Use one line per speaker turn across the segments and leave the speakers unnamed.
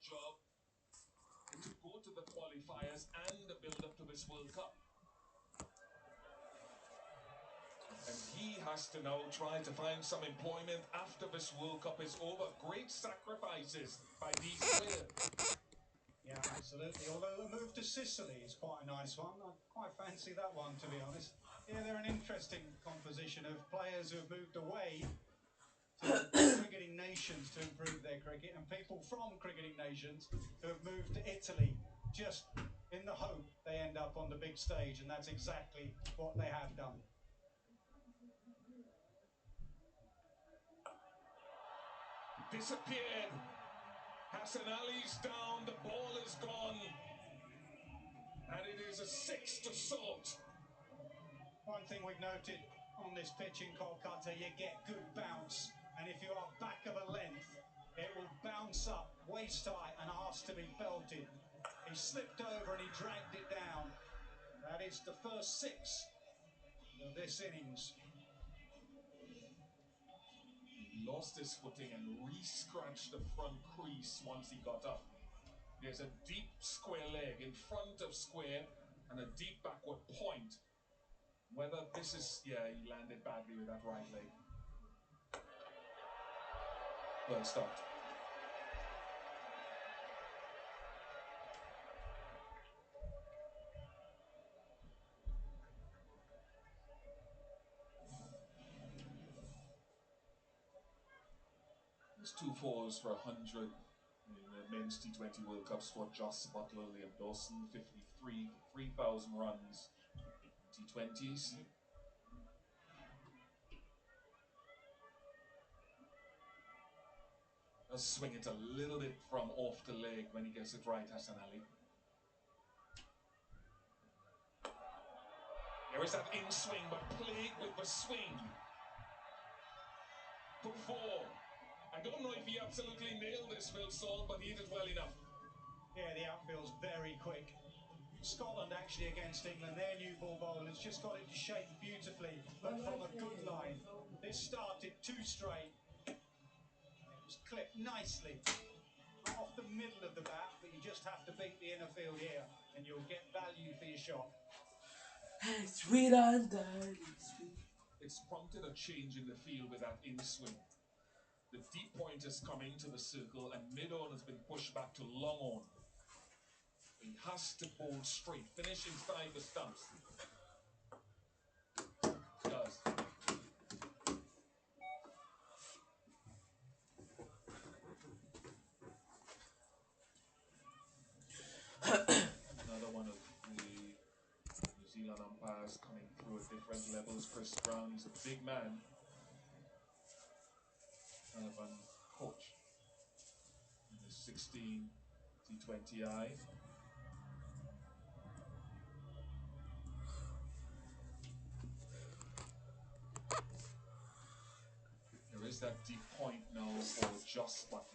job to go to the qualifiers and the build-up to this World Cup. And he has to now try to find some employment after this World Cup is over. Great sacrifices by these players.
Yeah, absolutely. Although the move to Sicily is quite a nice one. I quite fancy that one, to be honest. Yeah, they're an interesting composition of players who have moved away to cricketing nations to improve their cricket, and people from cricketing nations who have moved to Italy just in the hope they end up on the big stage, and that's exactly what they have done.
Disappeared. Hassan Ali's down, the ball is gone, and it is a sixth assault.
One thing we've noted on this pitch in Kolkata, you get good bounce, and if you are back of a length, it will bounce up waist high and ask to be belted. He slipped over and he dragged it down. That is the first six of this innings.
He lost his footing and re-scratched the front crease once he got up. There's a deep square leg in front of square and a deep backward point. Whether this is, yeah, he landed badly with that right leg. Well stopped. There's 2 fours for 100 in the men's T20 World Cup squad. Joss Butler, Liam Dawson, 53 for 3,000 runs in T20s. Does swing it a little bit from off the leg when he gets it right, Hassan Ali. There is that in swing, but played with the swing. For 4. I don't know if he absolutely nailed this, Phil Salt, but he did it well enough.
Yeah, the outfield's very quick. Scotland actually against England, their new ball bowlers just got it to shape beautifully, but from a good line. This started 2 straight. It was clipped nicely off the middle of the bat, but you just have to beat the inner field here and you'll get value for your shot.
Sweet and dirty, sweet.
It's prompted a change in the field with that in swing. The deep point is coming to the circle and mid-on has been pushed back to long on. He has to bowl straight, finish inside the stumps. Does. Another one of the New Zealand umpires coming through at different levels. Chris Brown, he's a big man. Kind of a coach in his 16 T20I. There is that deep point now for Joss Butler.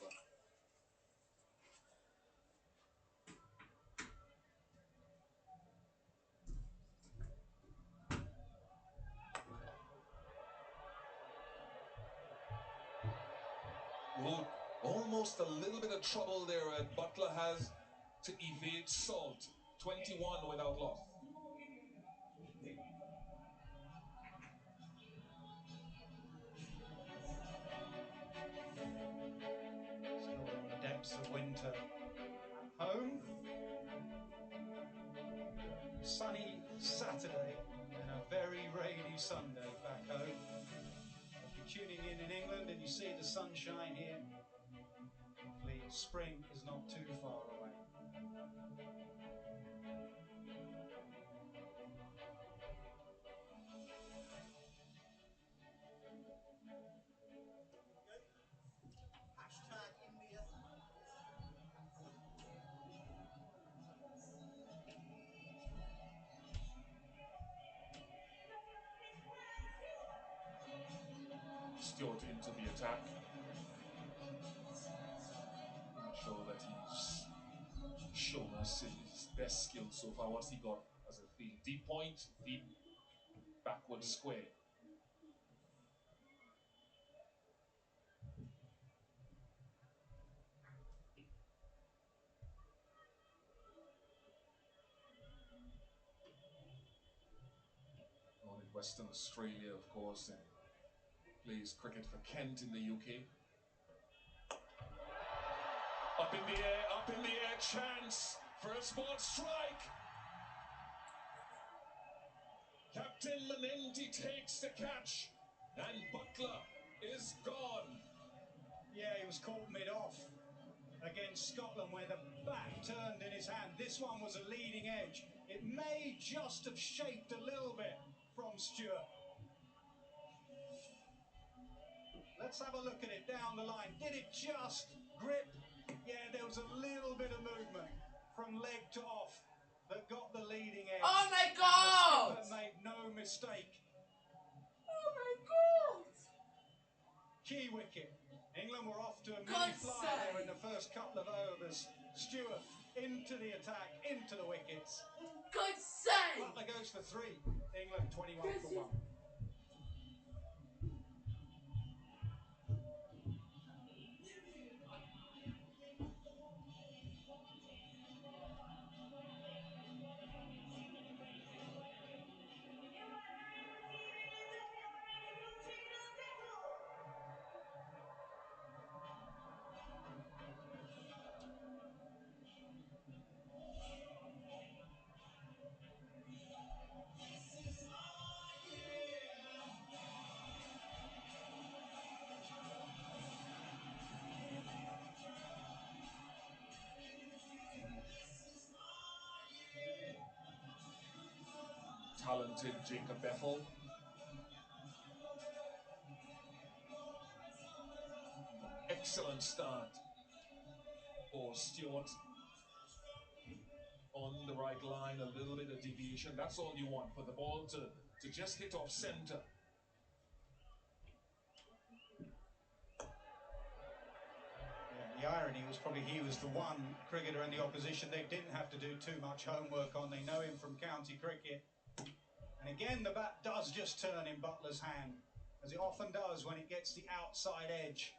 Oh, almost a little bit of trouble there. Butler has to evade Salt. 21 without loss.
Still in the depths of winter. Home. Sunny Saturday and a very rainy Sunday back home. If you're tuning in England and you see the sunshine here, hopefully spring is not too far away.
Stewart into the attack. I'm sure that he's shown us his best skill so far. What's he got as a field? Deep point, deep backward square. Western Australia, of course, and plays cricket for Kent in the UK. Up in the air, chance. First ball strike. Captain Manenti takes the catch, and Butler is gone.
Yeah, he was caught mid-off against Scotland where the bat turned in his hand. This one was a leading edge. It may just have shaped a little bit from Stewart. Let's have a look at it down the line. Did it just grip? Yeah, there was a little bit of movement from leg to off that got the leading edge.
Oh my God!
The skipper made no mistake.
Oh my God!
Key wicket. England were off to a mini
God's
fly
sake.
there in the first couple of overs. Stewart into the attack, into the wickets.
God's sake!
Butler goes for 3. England 21 for 1.
Talented Jacob Bethel. Excellent start for Stewart. On the right line, a little bit of deviation. That's all you want, for the ball to just hit off center.
The irony was probably he was the one cricketer in the opposition they didn't have to do too much homework on. They know him from county cricket. And again, the bat does just turn in Butler's hand, as it often does when it gets the outside edge.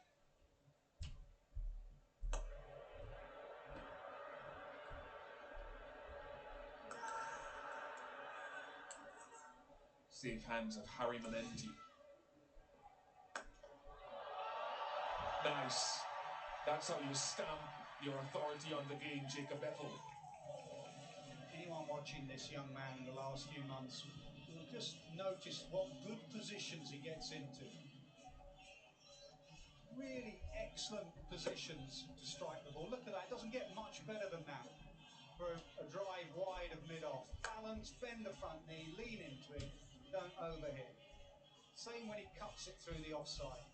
Safe hands of Harry Manenti. Nice. That's how you stamp your authority on the game, Jacob Bethel.
Anyone watching this young man in the last few months will just notice what good positions he gets into. Really excellent positions to strike the ball. Look at that, it doesn't get much better than that. For a drive wide of mid-off. Balance, bend the front knee, lean into it, don't overhit. Same when he cuts it through the offside.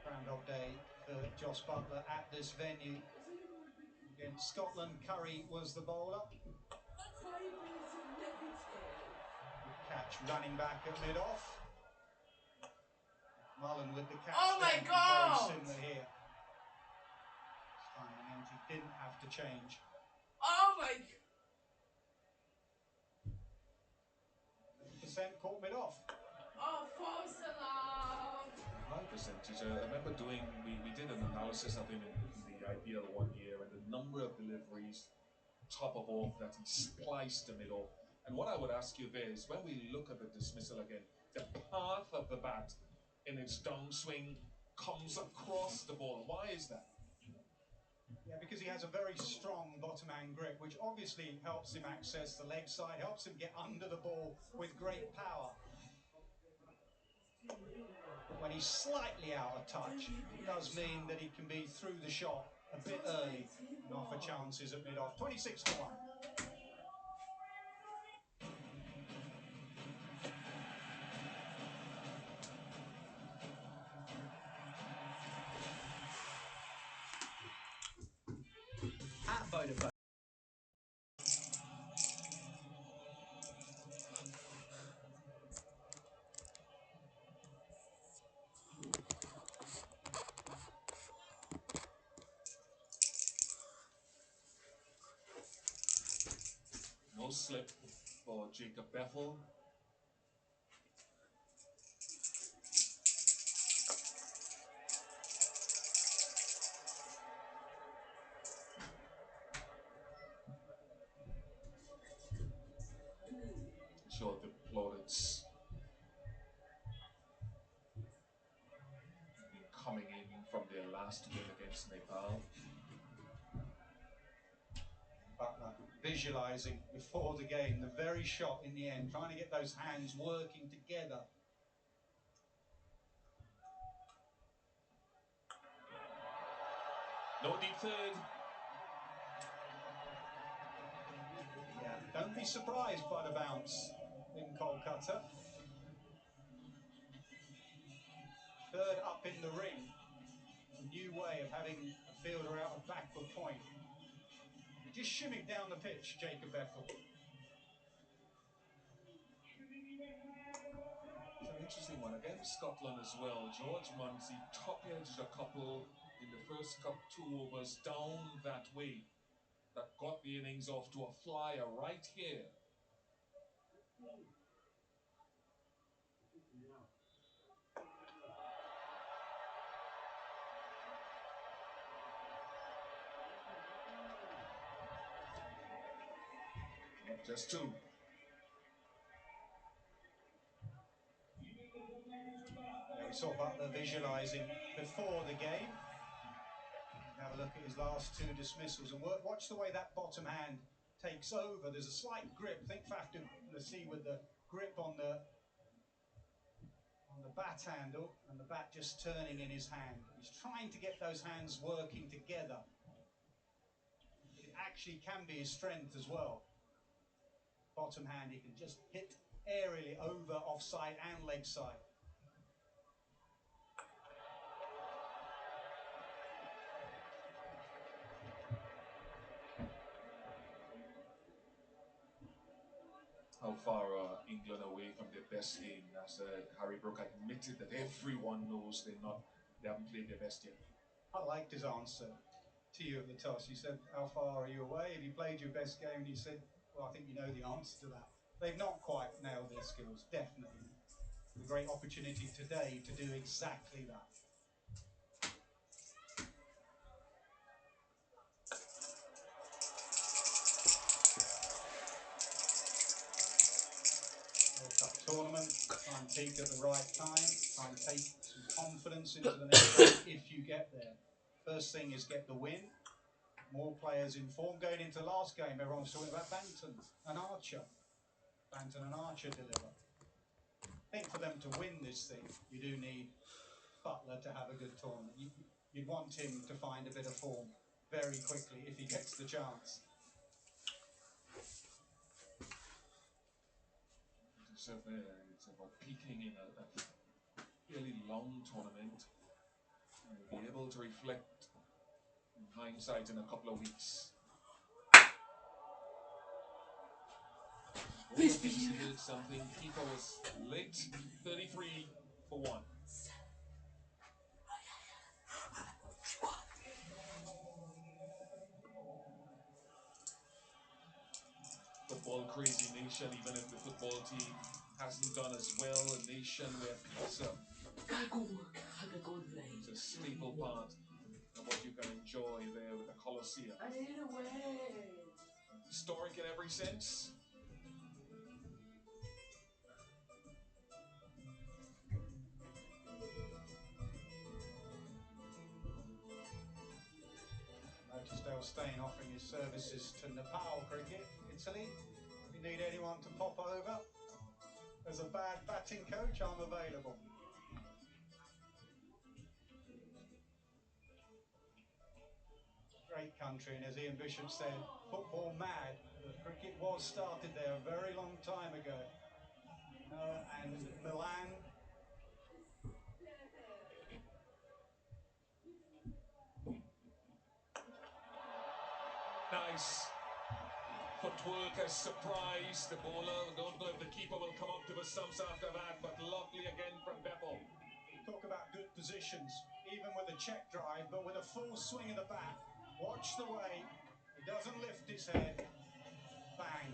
Groundhog Day for Joss Butler at this venue. Against Scotland, Curry was the bowler. Catch running back at mid-off. Mullen with the catch.
Oh my
there.
God!
Very similar here. This time Manenti didn't have to change.
Oh my...
Percent caught mid-off.
Oh, false alarm!
High percentage. I remember we did an analysis of him in the IPL one year, and the number of deliveries, top of off, that he spliced the middle. And what I would ask you there is, when we look at the dismissal again, the path of the bat in its downswing comes across the ball. Why is that?
Yeah, because he has a very strong bottom hand grip, which obviously helps him access the leg side, helps him get under the ball with great power. But when he's slightly out of touch, it does mean that he can be through the shot a bit early and offer chances at mid-off. 26 to 1. At Vodafone.
No slip for Jacob Bethel. last win against Nepal.
Butler visualising before the game, the very shot in the end, trying to get those hands working together.
No deep third.
Yeah, don't be surprised by the bounce in Kolkata. Third up in the ring. A new way of having a fielder out of backward point. He just shimmied down the pitch, Jacob Bethel.
It's an interesting one against Scotland as well. George Munsey top-edged a couple in the first two overs down that way. That got the innings off to a flyer right here. Just two.
Yeah, we saw Butler visualising before the game. Have a look at his last two dismissals and watch the way that bottom hand takes over. There's a slight grip. Think Faf du Plessis with the grip on the bat handle and the bat just turning in his hand. He's trying to get those hands working together. It actually can be his strength as well. Bottom hand, he can just hit aerially over offside and leg side.
How far are England away from their best game? As Harry Brook admitted that everyone knows they haven't played their best yet.
I liked his answer to you at the toss. You said, how far are you away? Have you played your best game? And you said, well, I think you know the answer to that. They've not quite nailed their skills, definitely. A great opportunity today to do exactly that. World Cup tournament, try and peak at the right time, try and take some confidence into the next round if you get there. First thing is get the win. More players in form. Going into last game, everyone was talking about Banton and Archer. Banton and Archer deliver. I think for them to win this thing, you do need Butler to have a good tournament. You'd want him to find a bit of form very quickly if he gets the chance.
It's about peaking in a fairly long tournament and be able to reflect in hindsight in a couple of weeks. This did something. Keeper was late, 33 for 1. Football crazy nation, even if the football team hasn't done as well, a nation where pizza is a staple part of what you can enjoy there with the Colosseum. Historic in every sense.
Notice Dale Steyn offering his services to Nepal cricket. Italy, if you need anyone to pop over as a bad batting coach, I'm available. Great country, and as Ian Bishop said, football mad. The cricket was started there a very long time ago. And Milan.
Nice. Footwork has surprised the bowler. Don't know if the keeper will come up to the stumps after that, but lovely again from Bethel.
Talk about good positions, even with a check drive, but with a full swing of the bat. Watch the way he doesn't lift his head. Bang.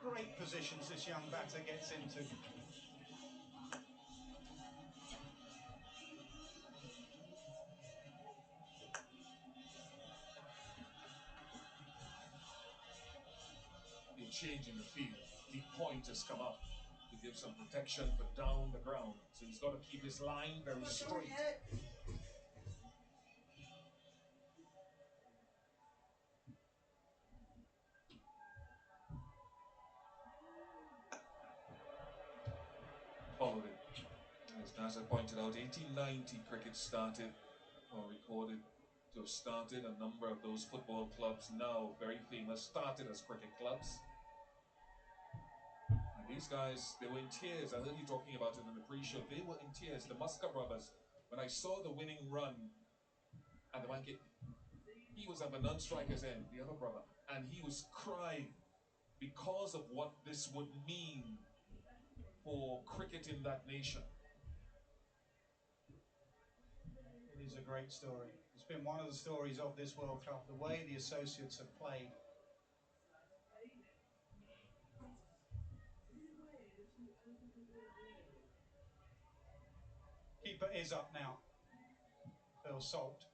Great positions this young batter gets into.
A change in the field. The point has come up to give some protection for down the ground. So he's got to keep his line very straight. as I pointed out, 1890 cricket started, or recorded to have started. A number of those football clubs now very famous started as cricket clubs. And these guys, they were in tears. I heard you talking about it in the pre-show. They were in tears. The Musker brothers, when I saw the winning run at the wicket, he was at the non-striker's end, the other brother, and he was crying because of what this would mean for cricket in that nation.
It is a great story. It's been one of the stories of this World Cup, the way the associates have played. Keeper is up now. Phil Salt.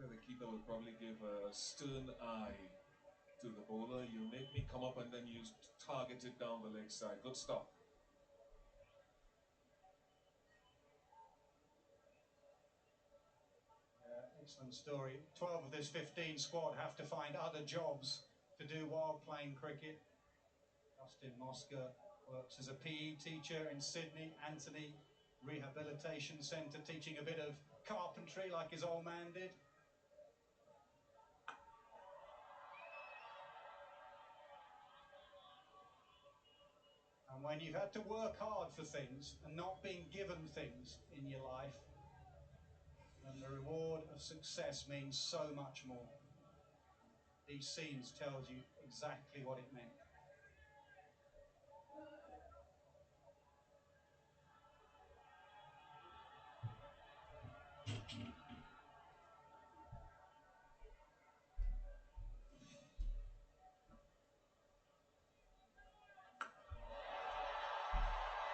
The keeper will probably give a stern eye to the bowler. You make me come up and then you target it down the leg side. Good stop.
Excellent story. 12 of this 15 squad have to find other jobs to do while playing cricket. Justin Mosca works as a PE teacher in Sydney. Anthony, Rehabilitation Centre, teaching a bit of carpentry like his old man did. And when you've had to work hard for things and not been given things in your life, then the reward of success means so much more. These scenes tells you exactly what it meant.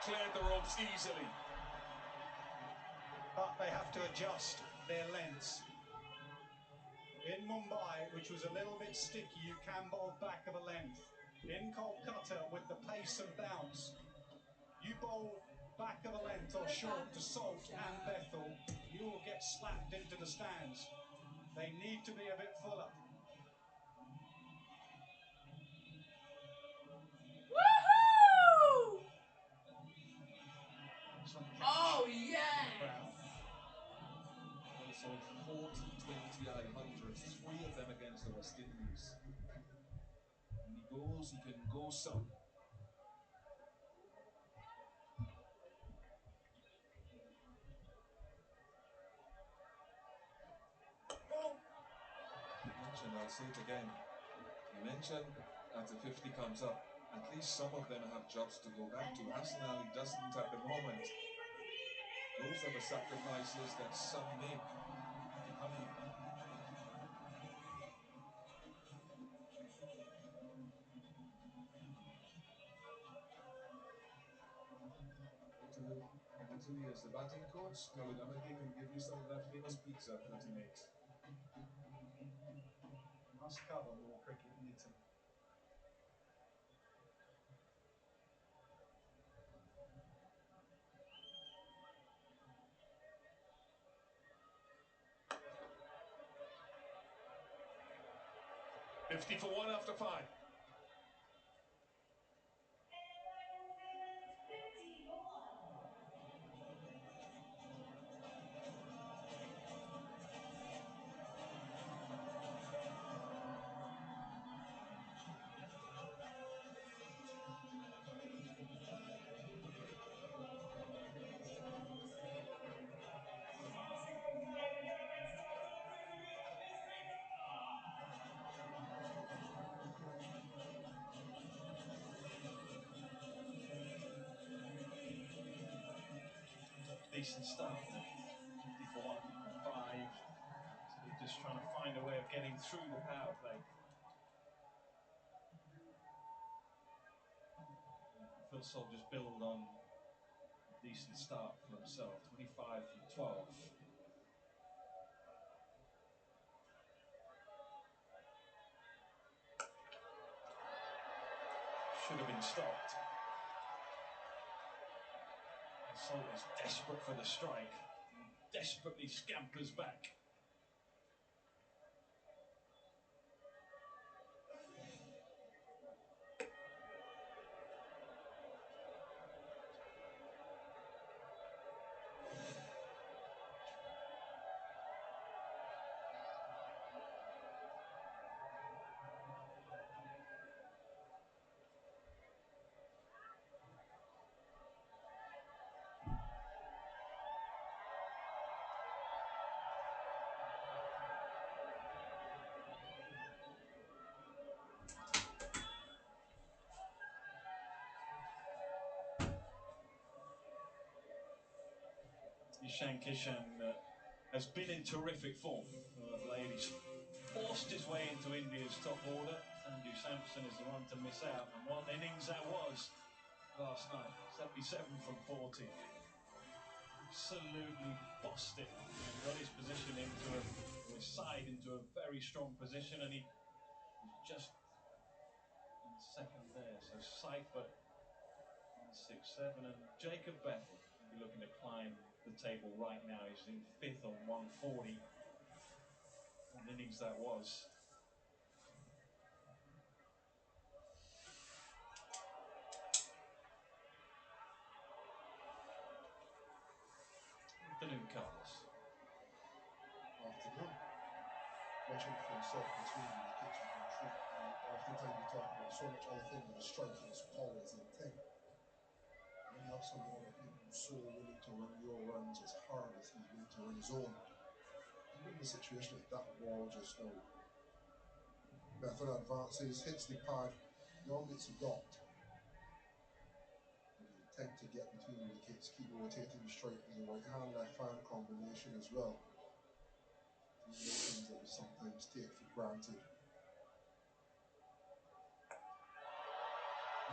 Cleared the ropes easily.
But they have to adjust their lengths. In Mumbai, which was a little bit sticky, you can bowl back of a length. In Kolkata, with the pace and bounce, you bowl back of a length or short to Salt and Bethel, you will get slapped into the stands. They need to be a bit fuller.
Woohoo!
Excellent catch.
Oh, yes!
Also 40 20-yard hundreds, 3 of them against the West Indies. When he goes, he can go some. I'll say it again. You mentioned as the 50 comes up, at least some of them have jobs to go back to. Hassan Ali doesn't at the moment. Those are the sacrifices that some make to come in. In Italy, as the batting coach, Kalugamagi can give you some of that famous pizza that he makes.
Must cover more cricket in Italy.
$50 for 1 after 5.
Decent start, 54 and 5. So they're just trying to find a way of getting through the power play. Phil Salt just build on a decent start for himself, 25 from 12. Should have been stopped. Salt is desperate for the strike, desperately scampers back.
Ishan Kishan has been in terrific form of late. He's forced his way into India's top order. Sanju Samson is the one to miss out. And what an innings that was last night. 77 from 40. Absolutely bossed it. And got his position his side into a very strong position. And he was just in second there. So Seifert 6-7. And Jacob Bethel will be looking to climb the table right now. He's in fifth on 140. What an innings that was. Afternoon, Carlos.
Afternoon. Watching from yourself between the wickets, you can treat. Oftentimes you talk about so much other things, but the striking is always the thing. When you have someone like him who's so willing to run your runs as hard as he's willing to run his own, even in a situation like that ball just now, Bethel advances, hits the pad, long it's docked. But you tend to get between the wickets, keep rotating the strike in the right hand, left hand combination as well. These are things that we sometimes take for granted.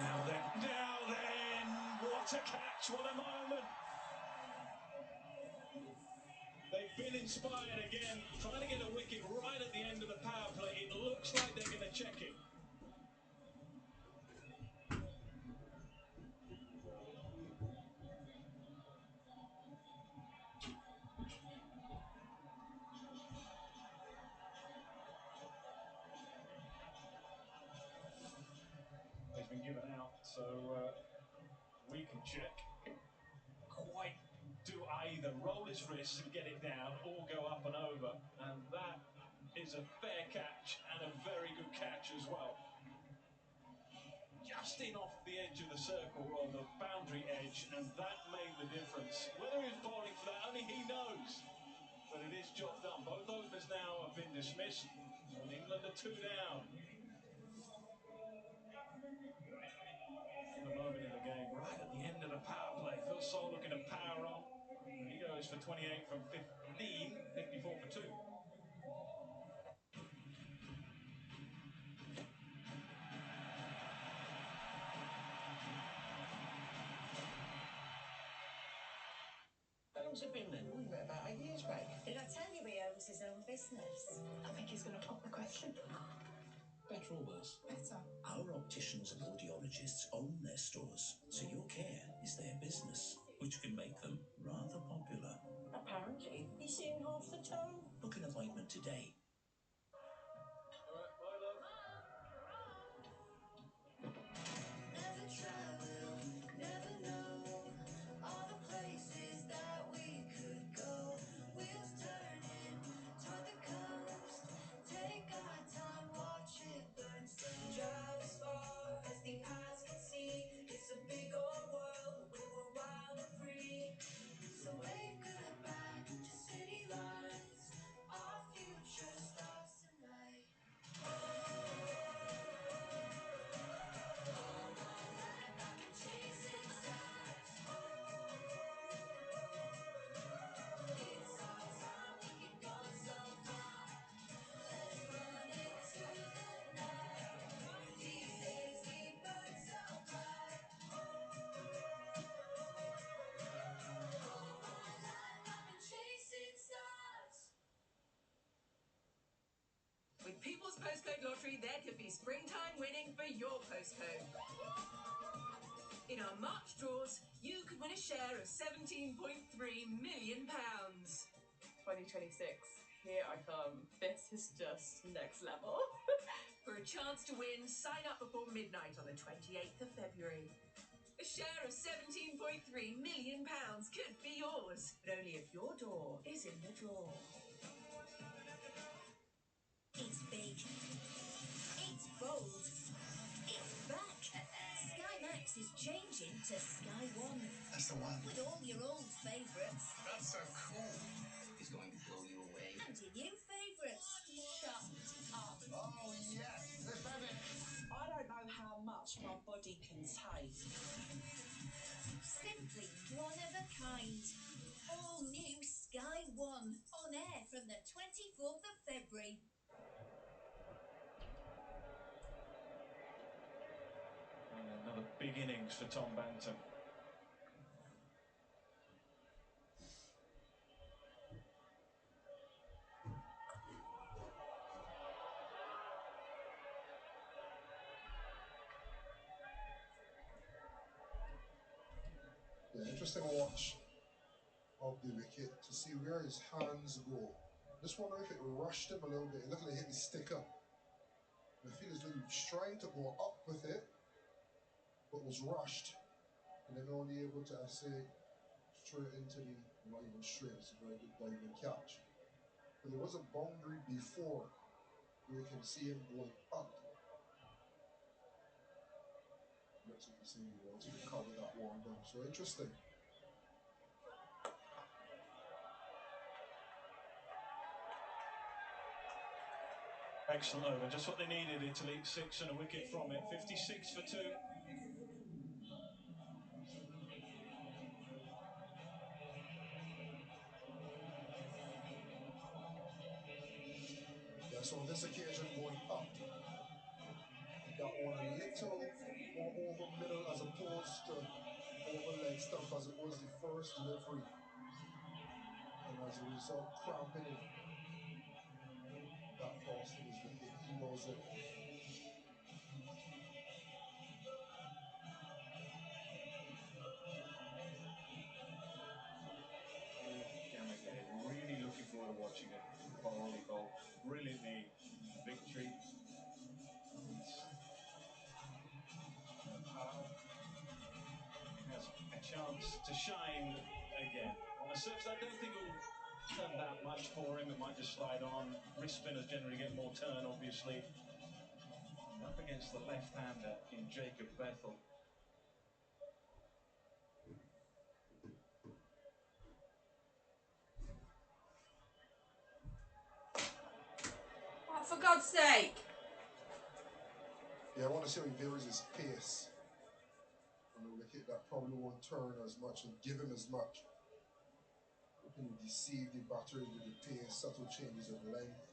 Now then, what a catch, what a moment. They've been inspired again, trying to get a wicket right at the end of the power play. It looks like they're going to check it. He's been given out, so we can check. Quite do either roll his wrist and get it down or go up and over. And that is a fair catch and a very good catch as well. Just in off the edge of the circle or the boundary edge, and that made the difference. Whether he was bowling for that, only he knows. But it is job done. Both openers now have been dismissed, and England are 2 down. The moment in the game, right at the end of the power play. Phil Sol looking to power on. He goes for 28 from 15, 54 for 2.
How long's it been then? We met about 8 years back.
Did I tell you he owns his own business?
I think he's going to pop the question.
Better or worse?
Better.
Our opticians and audiologists own their stores, so your care is their business, which can make them rather popular.
Apparently, he's seen half the town.
Book an appointment today.
All right, bye, love.
Never travel, never know all the places that we could go. Wheels turning toward the coast. Take our time, watch it burn slow. Drive as far as the eyes can see. It's a big old world where we're wild and free. So wave goodbye to city lights. Our future starts tonight.
With People's Postcode Lottery, there could be springtime winning for your postcode. In our March draws, you could win a share of £17.3 million.
2026, here I come. This is just next level.
For a chance to win, sign up before midnight on the 28th of February. A share of £17.3 million could be yours, but only if your door is in the draw.
It's big. It's bold. It's back. Sky Max is changing to Sky One.
That's the one.
With all your old favourites.
That's so cool. It's going to blow you away.
And your new favourites. Shut up.
Oh, yes. Let's have it.
I don't know how much my body can take.
Simply one of a kind. All new Sky One, on air from the 24th of February.
Another big innings for Tom Banton.
Yeah, interesting watch of the wicket to see where his hands go. Just wonder if it rushed him a little bit. It looked like he hit his stick up. I feel as though he was trying to go up with it, but was rushed, and then only able to, I say, straight into the, not even straight, it's a very good diving catch. But there was a boundary before where you can see him going up. Looks like he's saying he wants to cover that one down. So interesting.
Excellent over, just what they needed, Italy. 6 and a wicket from it, 56 for 2.
Yeah, so on this occasion going up, he got one a little more over middle as opposed to over leg stump as it was the first delivery. And as a result, cramping him. That cost him his wicket. He knows it.
Again, really looking forward to watching it. Bowled brilliantly. Victory. Has a chance to shine again. On a surface, I don't think it'll turn that much for him. It might just slide on. Wrist spinners generally get more turn, obviously. Up against the left-hander in Jacob Bethel.
Oh, for God's sake!
Yeah, I want to see how he varies his pace on the wicket. That probably won't turn as much and give him as much. Hoping to deceive the batters with the pace, subtle changes of length.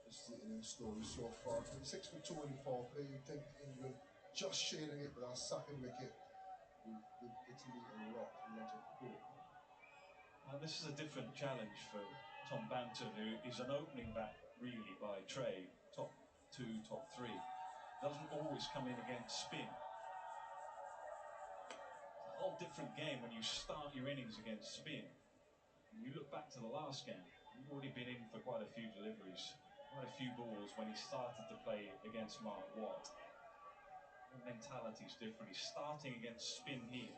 This is the innings story so far. 26 for 2 in the power play. You think England just shading it with our second wicket will give Italy a lot of hope.
Now, this is a different challenge for Tom Banton, who is an opening bat really by trade, top 2, top 3. Doesn't always come in against spin. It's a whole different game when you start your innings against spin. When you look back to the last game, you've already been in for quite a few deliveries, quite a few balls when he started to play against Mark Watt. The mentality's different. He's starting against spin here.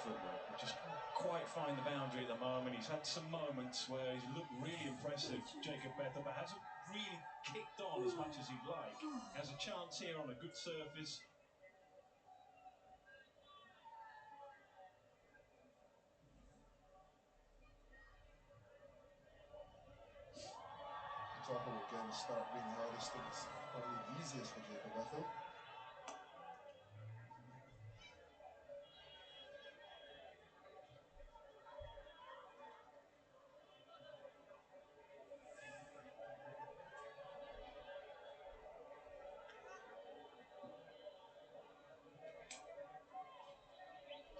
Footwork, but just can't quite find the boundary at the moment. He's had some moments where he's looked really impressive, Jacob Bethel, but hasn't really kicked on as much as he'd like. Has a chance here on a good surface.
Talk about getting a start being the hardest thing. It's probably the easiest for Jacob Bethel.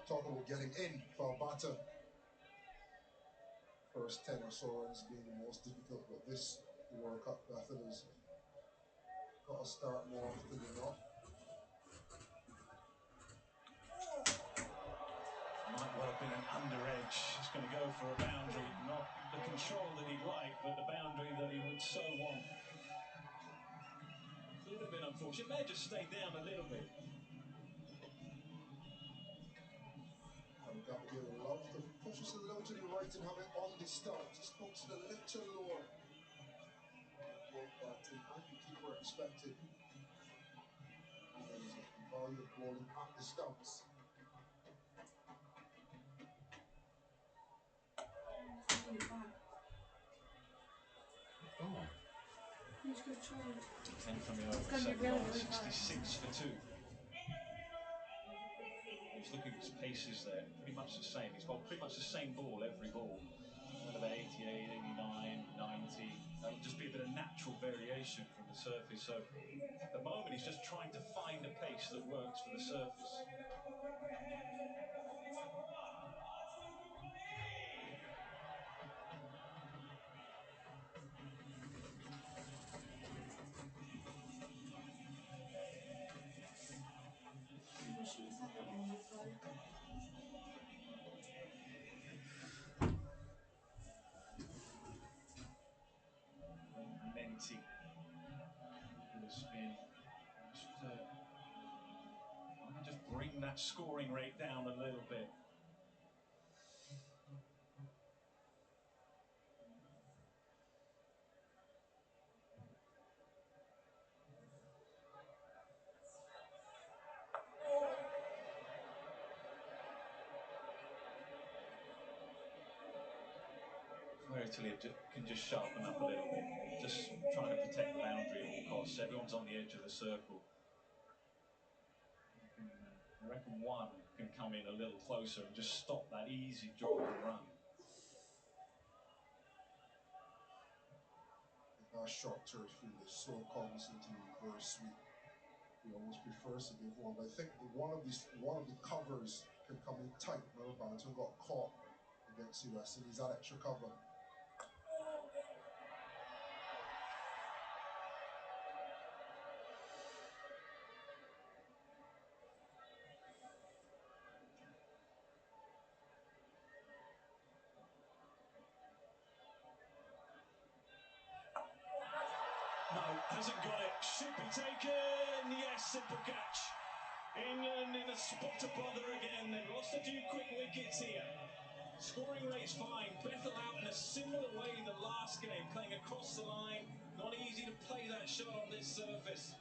Talk about getting in for a batter. First 10 or so runs being the most difficult, but this World Cup Bethel has got to start more often than not.
Might well have been an under edge. He's going to go for a boundary. Not the control that he'd like, but the boundary that he would so want. A little bit unfortunate. May have just stayed down a little bit.
Gabriel love to push us a little to the right and have it on the start. Just pokes it a little lower. What Barton and the keeper expected. And then he's getting value of bowling at the stumps.
Really bad.
10 from the over, 7 ball, 66 for 2. Just looking at his paces there, pretty much the same. He's bowled pretty much the same ball every ball. Around about 88, 89, 90. That'll just be a bit of natural variation from the surface. So at the moment, he's just trying to find a pace that works for the surface. Menti with a spin. Just bring that scoring rate down a little bit. Italy can just sharpen up a little bit, just trying to protect the boundary at all costs. Everyone's on the edge of the circle. I reckon one can come in a little closer and just stop that easy drop and run.
That short turret field is so cognizant and very sweet. He almost prefers to give one, but I think one of the covers can come in tight. Remember, Banton got caught against the West Indies, that extra cover.
No, hasn't got it. Should be taken. Yes, simple catch. England in a spot to bother again. They've lost a few quick wickets here. Scoring rate's fine. Bethel out in a similar way the last game, playing across the line. Not easy to play that shot on this surface.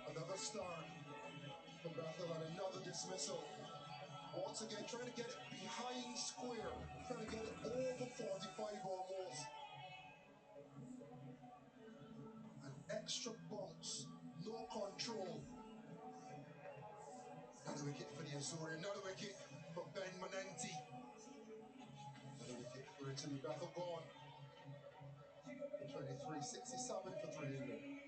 Another start for Bethel and another dismissal. Once again, trying to get it behind square, trying to get it over 45 almost. An extra bounce, no control. Another wicket for the Azuri, another wicket for Ben Manenti. Another wicket for Italy. Bethel gone for 23, 67 for 3 England.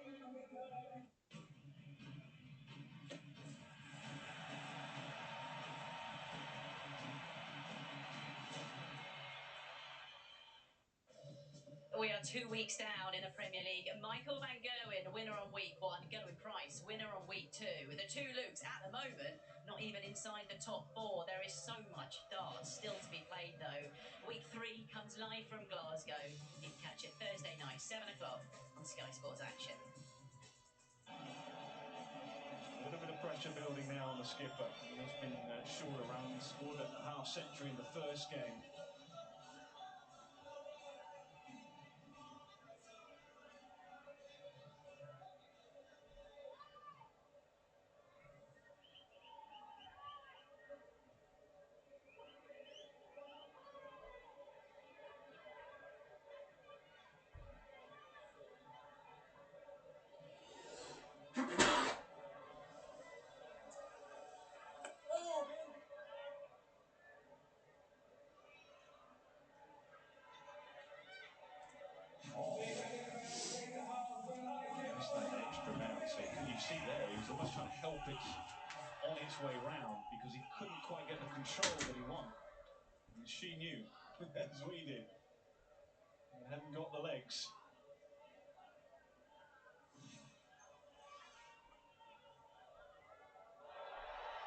We are 2 weeks down in the Premier League. Michael Van Gerwen, winner on week 1. Gerwin Price, winner on week 2. The two Lukes at the moment, not even inside the top 4. There is so much darts still to be played though. Week 3 comes live from Glasgow. You can catch it Thursday night, 7 o'clock on Sky Sports Action.
A little bit of pressure building now on the skipper. He's been short of runs, scored a half century in the first game. So you see there, he was almost trying to help it on its way round because he couldn't quite get the control that he wanted. And she knew, as we did, he hadn't got the legs.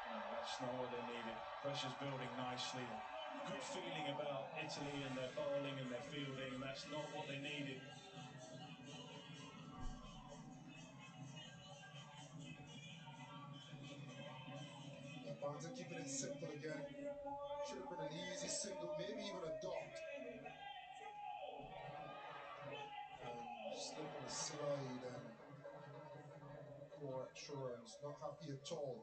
No, that's not what they needed. Pressure's building nicely. Good feeling about Italy and their bowling and their fielding. That's not what they needed.
Banton keeping it simple again. Should have been an easy single, maybe even a dot. And slip on a slide and 4 extra runs. Not happy at all.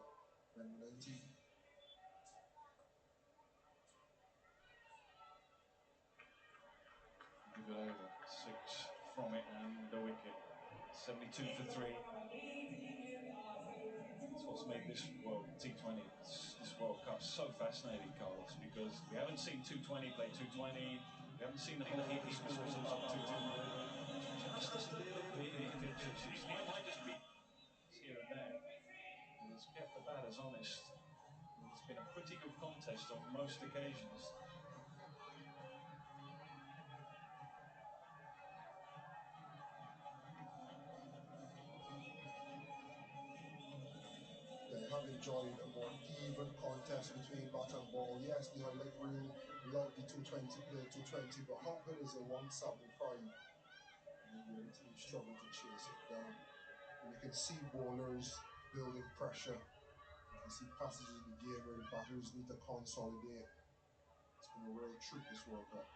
Ben Manenti.
from it and the wicket. 72 for 3. That's what's made this World T20, this World Cup so fascinating, Carlos, because we haven't seen 220 play 220. We haven't seen the whole heat scores of 220. Just a little bit in pitches. It might just be here and there. And it's kept the batters honest. It's been a pretty good contest on most occasions.
They have enjoyed a more even contest between bat and ball. Yes, the high leg rule allowed the 220 play 220, but how good is a 175 when the team struggle to chase it down? And you can see bowlers building pressure. You can see passages in the game where the batters need to consolidate. It's been a real treat this World Cup.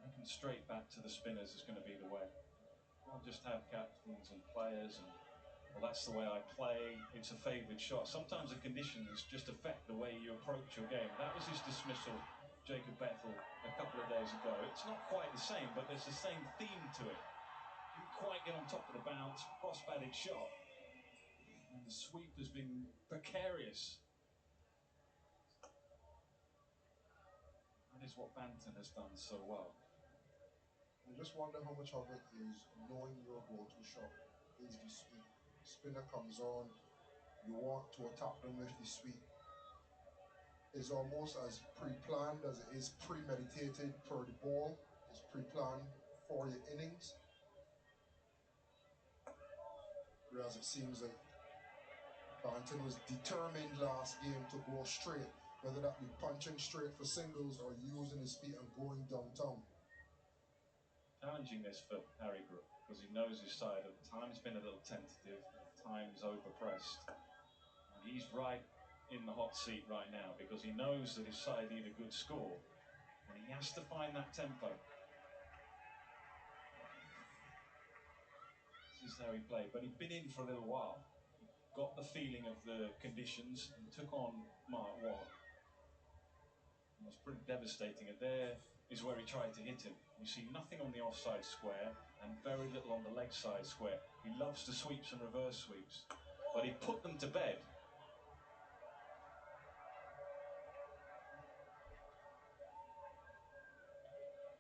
Making straight back to the spinners is going to be the way. Not just have captains and players and, well, that's the way I play, it's a favoured shot. Sometimes the conditions just affect the way you approach your game. That was his dismissal, Jacob Bethel, a couple of days ago. It's not quite the same, but there's the same theme to it. Didn't quite get on top of the bounce, cross-batted shot. And the sweep has been precarious. That is what Banton has done so well.
I just wonder how much of it is knowing your go-to shot is the sweep. Spinner comes on, you want to attack them with the sweep. It's almost as pre-planned as it is premeditated per the ball. It's pre-planned for your innings. Whereas it seems like Banton was determined last game to go straight, whether that be punching straight for singles or using his feet and going downtown.
Challenging this for Harry Brook because he knows his side. At times been a little tentative, at times overpressed. And he's right in the hot seat right now because he knows that his side need a good score and he has to find that tempo. This is how he played, but he'd been in for a little while. Got the feeling of the conditions and took on Mark Watt. It was pretty devastating, and there is where he tried to hit him. You see nothing on the offside square and very little on the leg side square. He loves to sweeps and reverse sweeps, but he put them to bed.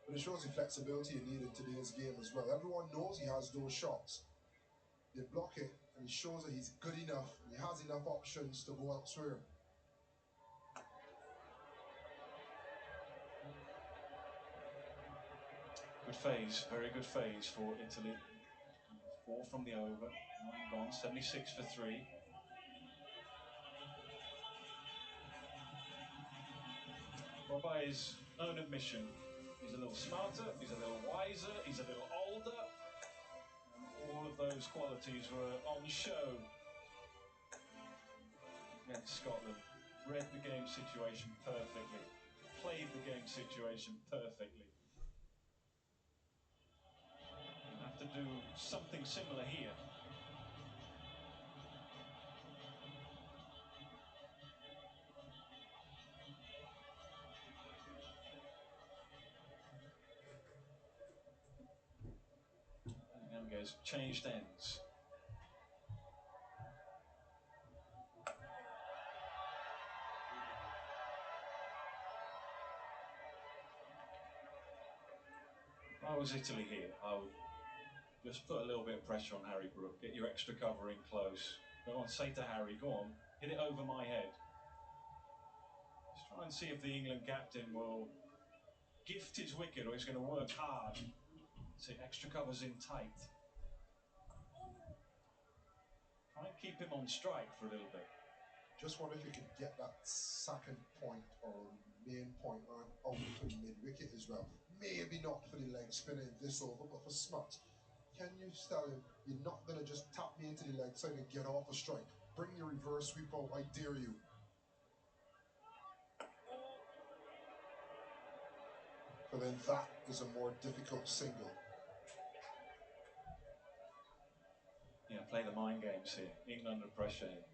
But it shows the flexibility you need in today's game as well. Everyone knows he has those shots. They block it, and he shows that he's good enough. He has enough options to go elsewhere.
Good phase, very good phase for Italy. 4 from the over, 1 gone, 76 for 3. Well, by his own admission, he's a little smarter, he's a little wiser, he's a little older. And all of those qualities were on show against Scotland. Read the game situation perfectly, played the game situation perfectly. We'll have to do something similar here. And goes changed ends. If I was Italy here, I would just put a little bit of pressure on Harry Brook. Get your extra cover in close. Go on, say to Harry, go on, hit it over my head. Just try and see if the England captain will gift his wicket or he's going to work hard. See, extra covers in tight. Try and keep him on strike for a little bit.
Just wonder if you could get that second point or main point on out to the mid-wicket as well. Maybe not for the leg spinner in this over, but for Smut. Can you tell him, you're not going to just tap me into the leg side and get off a strike. Bring your reverse sweep out, I dare you. But then that is a more difficult single.
Yeah, play the mind games here. England under pressure here.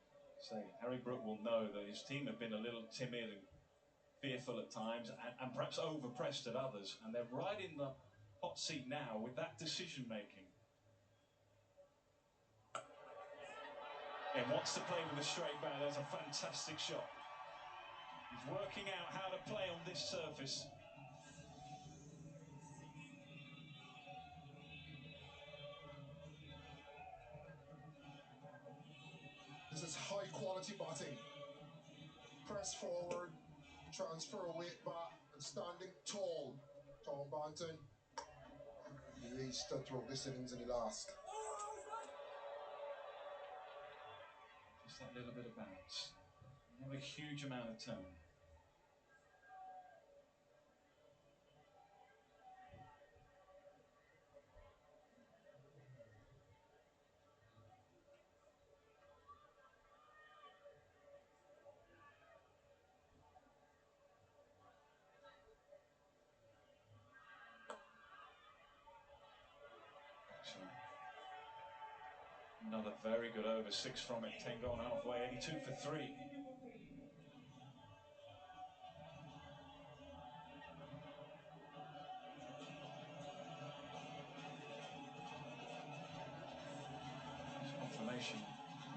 So Harry Brook will know that his team have been a little timid and fearful at times and perhaps overpressed at others, and they're right in the hot seat now with that decision making. And wants to play with a straight bat. That's a fantastic shot. He's working out how to play on this surface.
This is high quality batting. Press forward, transfer away back, and standing tall. Tom Banton. He reached throughout this innings in the last.
Just that little bit of bounce. Not a huge amount of tone. Another very good over, 6 from it, 10 gone halfway, 82 for 3. Confirmation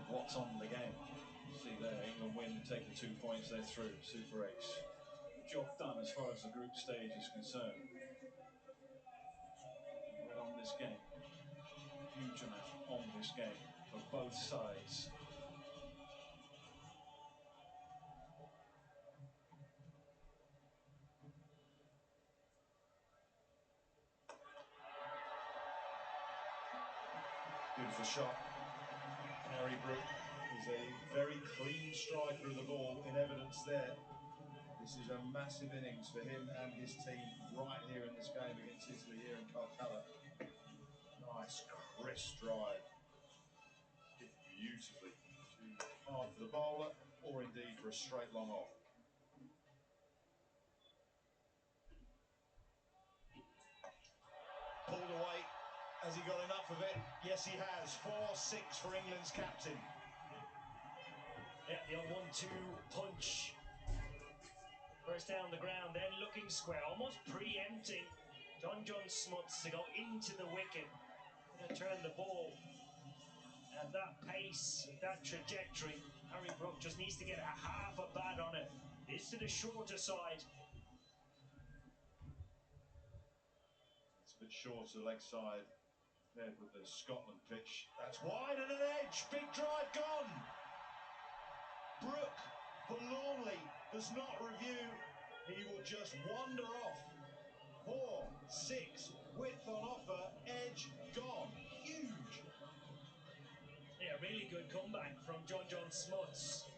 of what's on the game. See there, England win, take the 2 points, they're through. Super Ace. Job done as far as the group stage is concerned. Right on this game. Huge amount on this game for both sides.
Beautiful shot. Harry Brook is a very clean striker of the ball, in evidence there. This is a massive innings for him and his team right here in this game against Italy here in Calcutta. Nice, crisp drive. Hit beautifully. Too hard for the bowler, or indeed for a straight long off. Pulled away. Has he got enough of it? Yes, he has. 4-6 for England's captain.
Yeah, the old 1-2 punch. First down the ground, then looking square, almost preempting John Smuts to go into the wicket and turn the ball. At that pace, that trajectory, Harry Brook just needs to get a half a bat on it. It's to the shorter side.
It's a bit short to the leg side compared with the Scotland pitch. That's wide and an edge. Big drive gone. Brook forlornly does not review. He will just wander off. 4-6, width on offer, edge gone. Huge.
Yeah, really good comeback from John Smuts.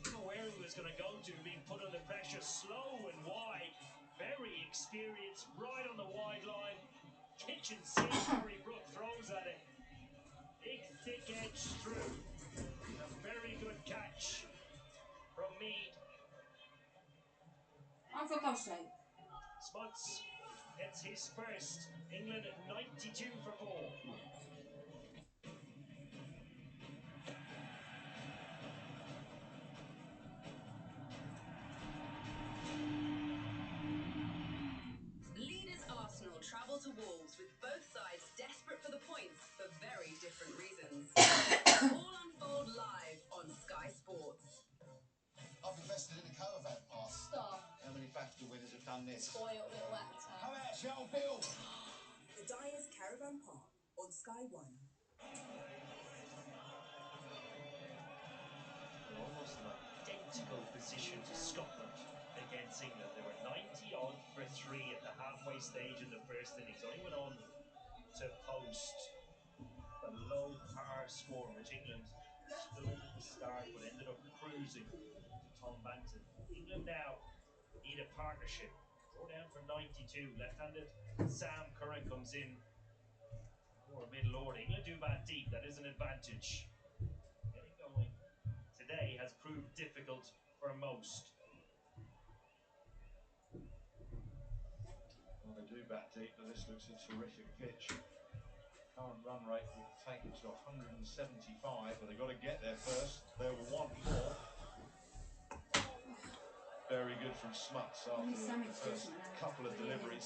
Didn't know where he was going to go to, being put under pressure, slow and wide. Very experienced, right on the wide line. Kitchen sink, Harry Brook throws at it. Big, thick edge through. A very good catch from Mead.
I'm for concentrate.
Smuts gets his first. England at 92 for 4.
Leaders Arsenal travel to Wolves with both sides desperate for the points for very different reasons. All unfold live on Sky Sports.
I've invested in a caravan pass.
Stop.
How many BAFTA winners have done this?
Spoiled little actor.
How about Shell Bill?
The Dyers Caravan Park on Sky One.
Almost an identical position to Scotland against England. They were 90-odd for 3 at the halfway stage in the first innings. Only went on to post a low par score, which England stood at the start but ended up cruising to Tom Banton. England now need a partnership. Draw down for 92. Left-handed Sam Curran comes in for middle order. England do bat deep. That is an advantage. Getting going today has proved difficult for most.
Well, they do bat deep, but this looks a terrific pitch. Current run rate would take it to 175, but they've got to get there first. They will want more. Very good from Smuts after the first couple of deliveries.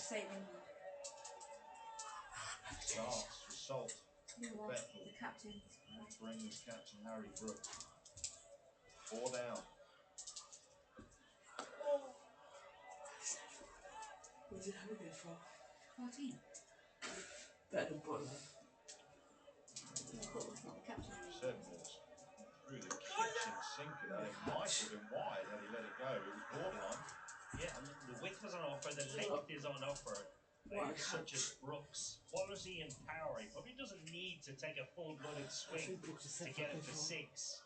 Starts for Salt. Bethel. For England's captain Harry Brook. 4 down.
What did Harry go for? 14. Better than Butler.
Butler's not the captain anymore. 7 was through the kitchen sink of that. It might have been wide had he let it go. It was borderline.
Yeah, and the width was on offer, the length is on offer. Players such as Brooks, quality and power. He probably doesn't need to take a full-blooded swing to get it for 6.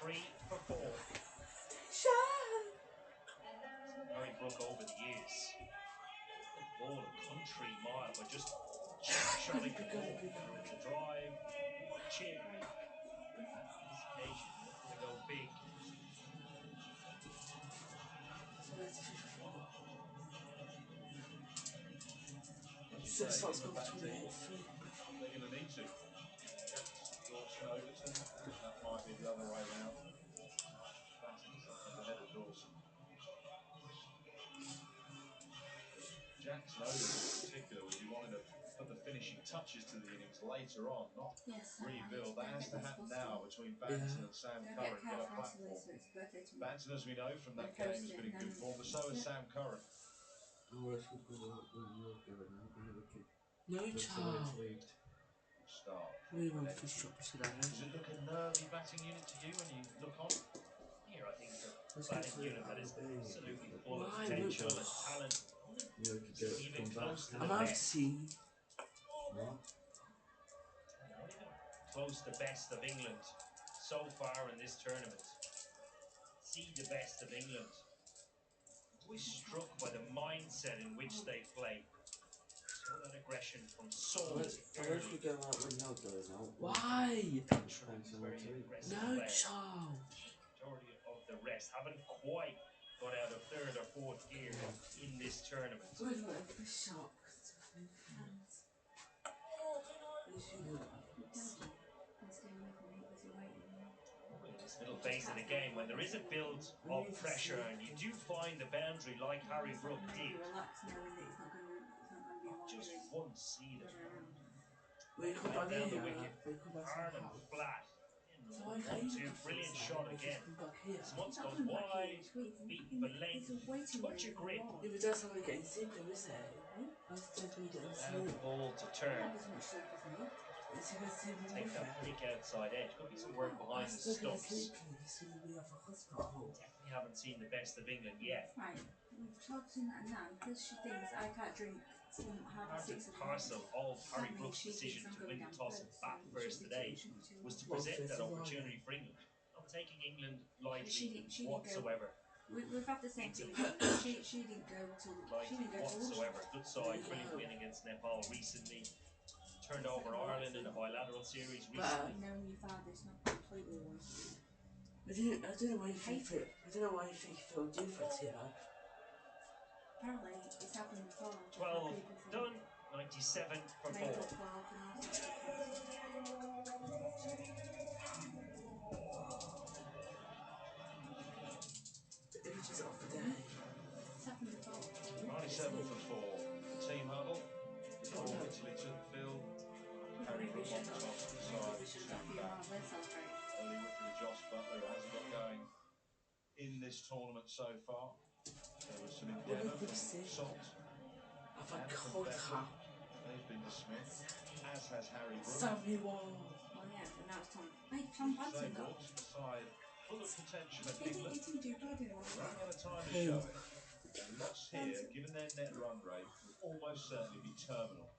93 for 4. Harry Brook over the years. The ball a country mile, but just chip-shotting the ball. Whether it's a drive or a chip. This occasion, looking to go big.
As you say, in the back team, they're going to need to. Jacks, Dawson, Overton, that might be the other way round. Batting sometimes ahead of Dawson. Jackson Overton in particular would be wanting to put the finishing touches to the innings later on, not rebuild. That has to happen now between Banton and Sam Curran to get a platform. Banton, as we know from that game, has been in good form, but so has Sam Curran.
No child.
Start.
We want fish chops today.
Does it look a nervy batting unit to you when you look on it?
Here, I think it's a batting unit that is absolutely full of potential and talent. Even close to the best. Not even close to best of England so far in this tournament. See the best of England. Always struck by the mindset in which they play. Saw that aggression from Salt early.
Why?
Very aggressive
No
player.
child.
Majority of the rest haven't quite got out of 3rd or 4th gear in this tournament.
Where's my fish shop?
This middle phase of the game, when there is a build of pressure and you do find the boundary like Harry Brook did, just one seed of right down the wicket, hard and flat. In 1-2, brilliant shot again. Smuts goes wide, beaten for length, touch of grip.
If it does something getting simple, is it? I was thinking getting
And the ball to turn. Take that thick outside edge. Could be some work behind the stumps. Definitely haven't seen the best of England yet.
Right, we've talked in that now because she thinks I can't drink
Part and parcel of Harry Brook's decision to win the toss and bat first today was to present that opportunity for England. Not taking England lightly whatsoever.
We've had the same thing. She didn't go till
whatsoever. Good side, brilliant win against Nepal recently. Turned over Ireland in a bilateral series recently.
Knowing your father's not completely one.
I don't know why you think it felt different here.
Apparently, it's happened before.
12 done, 97 for 4.
Ages off the day.
It's happened before.
97 for 4. The team huddle before Italy took the field. Harry Brook on the toss to decide to bat. Early wicket of Josh Butler, who hasn't got going in this tournament so far. There was some endeavour from Salt and from Bethel. They've been dismissed, as has Harry Brook.
Samuel.
Oh yeah, but now it's Tom. Hey, Tom Banton got.
Side full of potential at
He
England.
didn't do bad in all
Running out of time to show it. A loss here, given their net run rate, would almost certainly be terminal.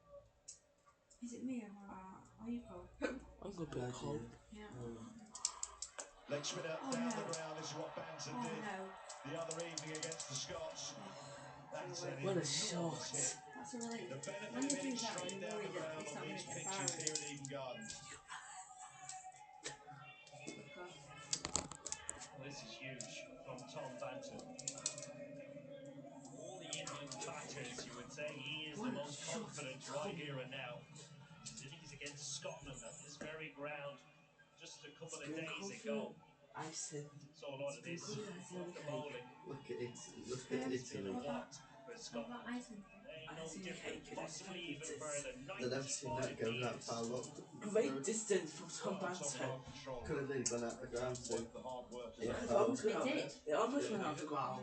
Is it me or are you cold?
I'm going to be cold.
Yeah.
Leg spinner down the ground. This is what Banton did
No.
the other evening against the Scots. That's an
What a
enormous
shot.
hit.
That's a relief.
The benefit
When
of
they do
hitting
that,
straight
you
down
worry
the
that
ground
it's
on
not going
these
to get
pitches
fired.
here at Eden Gardens.
Well, this is huge from Tom Banton. All the England batters, you would say he is the most confident right here and now. His innings against Scotland at this very ground just a couple of days ago.
icing.
So a lot of this
Good icing on
with
the
the
cake.
bowling.
Look at it. Look at
It's been a
Italy.
what for Scotland.
icing?
Ain't no
Icing
different,
cake and
possibly even
fajitas.
further.
I've never seen that go that far. Look.
Great distance from Tom
Right on top
Banton.
of control.
Could have nearly gone out the ground too.
Work the hard work as
Yeah,
they
It
foul.
almost went out.
did.
It almost went out the ground.